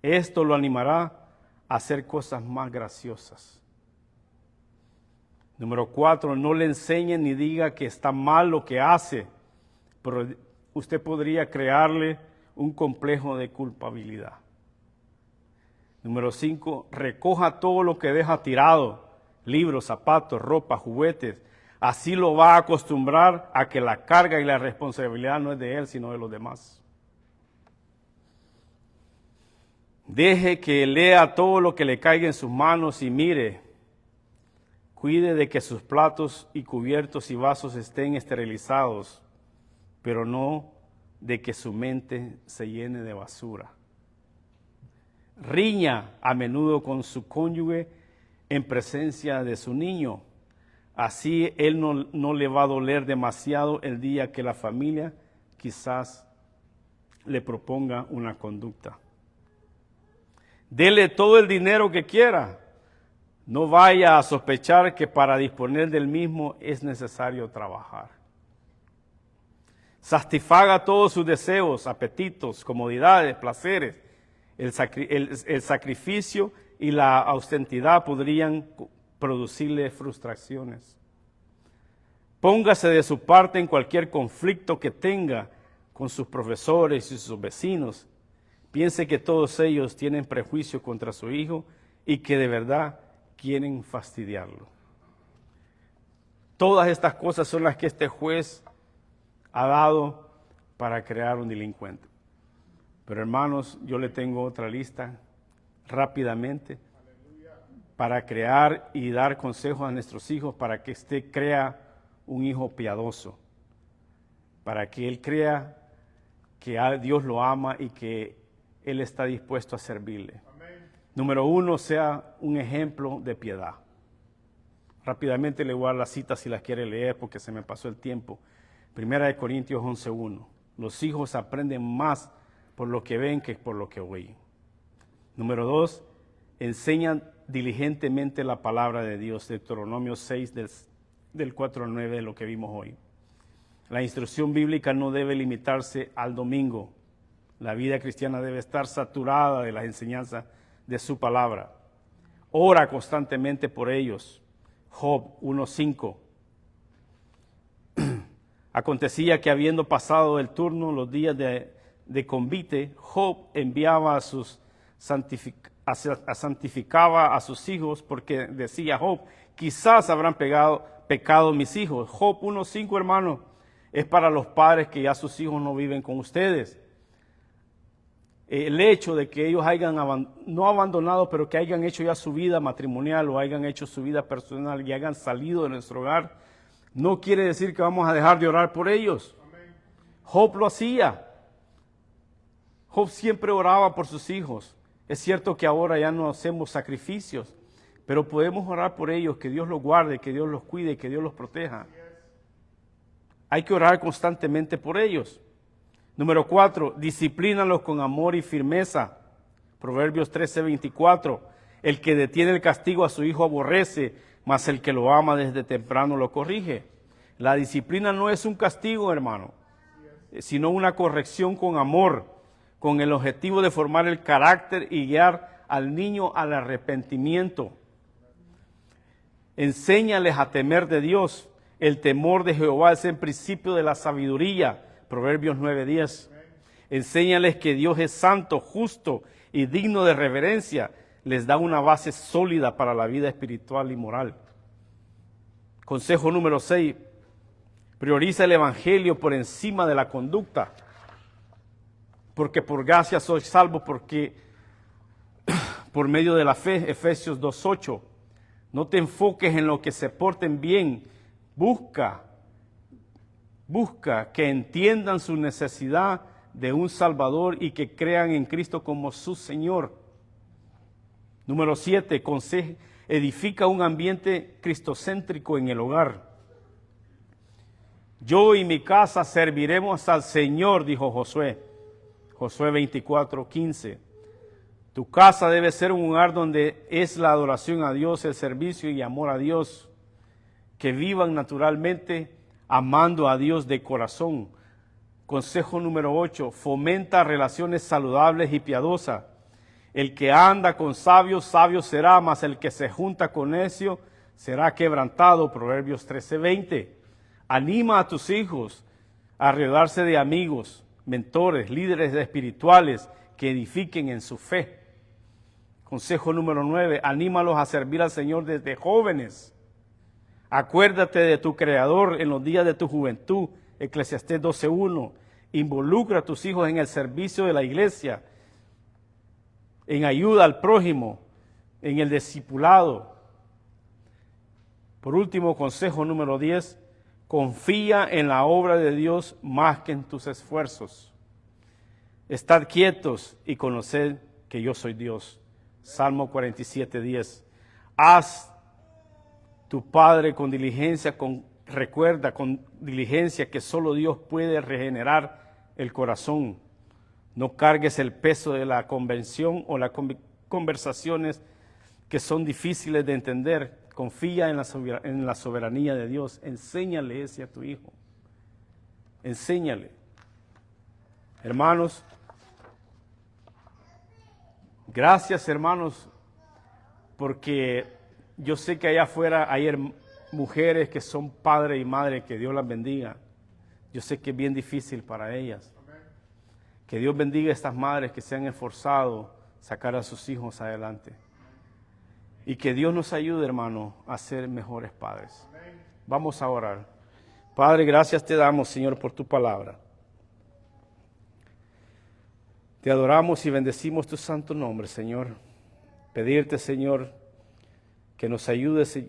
Esto lo animará a hacer cosas más graciosas. Número 4, no le enseñe ni diga que está mal lo que hace, pero usted podría crearle un complejo de culpabilidad. Número 5, recoja todo lo que deja tirado, libros, zapatos, ropa, juguetes. Así lo va a acostumbrar a que la carga y la responsabilidad no es de él, sino de los demás. Deje que lea todo lo que le caiga en sus manos y mire. Cuide de que sus platos y cubiertos y vasos estén esterilizados, pero no de que su mente se llene de basura. Riña a menudo con su cónyuge en presencia de su niño. Así él no le va a doler demasiado el día que la familia quizás le proponga una conducta. Dele todo el dinero que quiera. No vaya a sospechar que para disponer del mismo es necesario trabajar. Satisfaga todos sus deseos, apetitos, comodidades, placeres. El sacrificio y la austeridad podrían producirle frustraciones. Póngase de su parte en cualquier conflicto que tenga con sus profesores y sus vecinos. Piense que todos ellos tienen prejuicio contra su hijo y que de verdad quieren fastidiarlo. Todas estas cosas son las que este juez ha dado para crear un delincuente. Pero hermanos, yo le tengo otra lista rápidamente para crear y dar consejos a nuestros hijos para que usted crea un hijo piadoso, para que él crea que Dios lo ama y que él está dispuesto a servirle. Amén. Número 1, sea un ejemplo de piedad. Rápidamente le voy a dar las citas si las quiere leer porque se me pasó el tiempo. 1 Corintios 11:1. Los hijos aprenden más por lo que ven que por lo que oyen. Número 2, enseñan diligentemente la palabra de Dios. Deuteronomio 6 del 4 al 9 de lo que vimos hoy. La instrucción bíblica no debe limitarse al domingo. La vida cristiana debe estar saturada de las enseñanzas de su palabra. Ora constantemente por ellos. Job 1:5. Acontecía que habiendo pasado el turno, los días de convite, Job enviaba santificaba a sus hijos, porque decía Job, quizás habrán pecado mis hijos. Job 1:5, hermano, es para los padres que ya sus hijos no viven con ustedes. El hecho de que ellos hayan no abandonado, pero que hayan hecho ya su vida matrimonial o hayan hecho su vida personal y hayan salido de nuestro hogar, no quiere decir que vamos a dejar de orar por ellos. Amén. Job lo hacía. Job siempre oraba por sus hijos. Es cierto que ahora ya no hacemos sacrificios, pero podemos orar por ellos, que Dios los guarde, que Dios los cuide, que Dios los proteja. Hay que orar constantemente por ellos. Número 4, disciplínalos con amor y firmeza. Proverbios 13:24. El que detiene el castigo a su hijo aborrece, mas el que lo ama desde temprano lo corrige. La disciplina no es un castigo, hermano, sino una corrección con amor, con el objetivo de formar el carácter y guiar al niño al arrepentimiento. Enséñales a temer de Dios. El temor de Jehová es el principio de la sabiduría. Proverbios 9:10. Enséñales que Dios es santo, justo y digno de reverencia. Les da una base sólida para la vida espiritual y moral. Consejo número 6. Prioriza el evangelio por encima de la conducta. Porque por gracia sois salvos, porque por medio de la fe, Efesios 2:8. No te enfoques en lo que se porten bien. Busca que entiendan su necesidad de un Salvador y que crean en Cristo como su Señor. Número 7, edifica un ambiente cristocéntrico en el hogar. Yo y mi casa serviremos al Señor, dijo Josué. Josué 24:15. Tu casa debe ser un lugar donde es la adoración a Dios, el servicio y amor a Dios. Que vivan naturalmente amando a Dios de corazón. Consejo número 8, fomenta relaciones saludables y piadosas. El que anda con sabios, sabio será, mas el que se junta con necio será quebrantado. Proverbios 13:20. Anima a tus hijos a rodearse de amigos, mentores, líderes espirituales que edifiquen en su fe. Consejo número 9, anímalos a servir al Señor desde jóvenes. Acuérdate de tu Creador en los días de tu juventud. Eclesiastés 12:1. Involucra a tus hijos en el servicio de la iglesia, en ayuda al prójimo, en el discipulado. Por último, consejo número 10, confía en la obra de Dios más que en tus esfuerzos. Estad quietos y conoced que yo soy Dios. Salmo 47:10. Haz tu Padre con diligencia, recuerda con diligencia que solo Dios puede regenerar el corazón. No cargues el peso de la convención o las conversaciones que son difíciles de entender. Confía en la soberanía de Dios. Enséñale ese a tu hijo. Enséñale. Hermanos, gracias hermanos, porque yo sé que allá afuera hay mujeres que son padres y madres, que Dios las bendiga. Yo sé que es bien difícil para ellas. Que Dios bendiga a estas madres que se han esforzado a sacar a sus hijos adelante. Y que Dios nos ayude, hermano, a ser mejores padres. Vamos a orar. Padre, gracias te damos, Señor, por tu palabra. Te adoramos y bendecimos tu santo nombre, Señor. Pedirte, Señor, que nos ayudes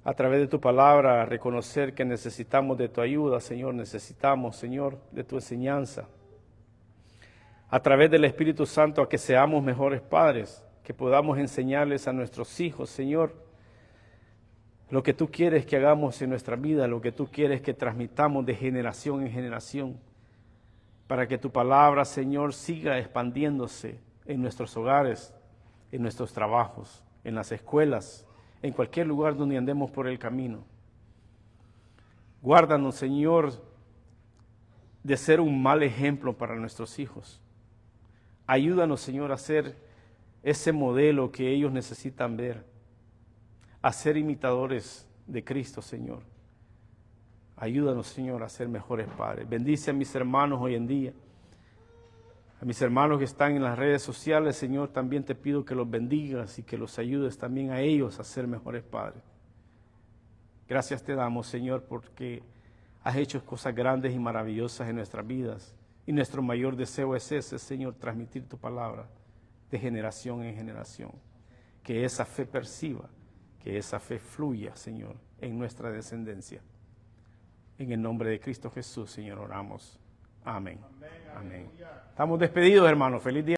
a través de tu palabra a reconocer que necesitamos de tu ayuda, Señor. Necesitamos, Señor, de tu enseñanza. A través del Espíritu Santo a que seamos mejores padres, que podamos enseñarles a nuestros hijos, Señor, lo que tú quieres que hagamos en nuestra vida, lo que tú quieres que transmitamos de generación en generación, para que tu palabra, Señor, siga expandiéndose en nuestros hogares, en nuestros trabajos, en las escuelas, en cualquier lugar donde andemos por el camino. Guárdanos, Señor, de ser un mal ejemplo para nuestros hijos. Ayúdanos, Señor, a ser ese modelo que ellos necesitan ver, a ser imitadores de Cristo, Señor. Ayúdanos, Señor, a ser mejores padres. Bendice a mis hermanos hoy en día, a mis hermanos que están en las redes sociales, Señor, también te pido que los bendigas y que los ayudes también a ellos a ser mejores padres. Gracias te damos, Señor, porque has hecho cosas grandes y maravillosas en nuestras vidas. Y nuestro mayor deseo es ese, Señor, transmitir tu palabra de generación en generación. Que esa fe perciba, que esa fe fluya, Señor, en nuestra descendencia. En el nombre de Cristo Jesús, Señor, oramos. Amén. Amén. Estamos despedidos, hermanos. Feliz día.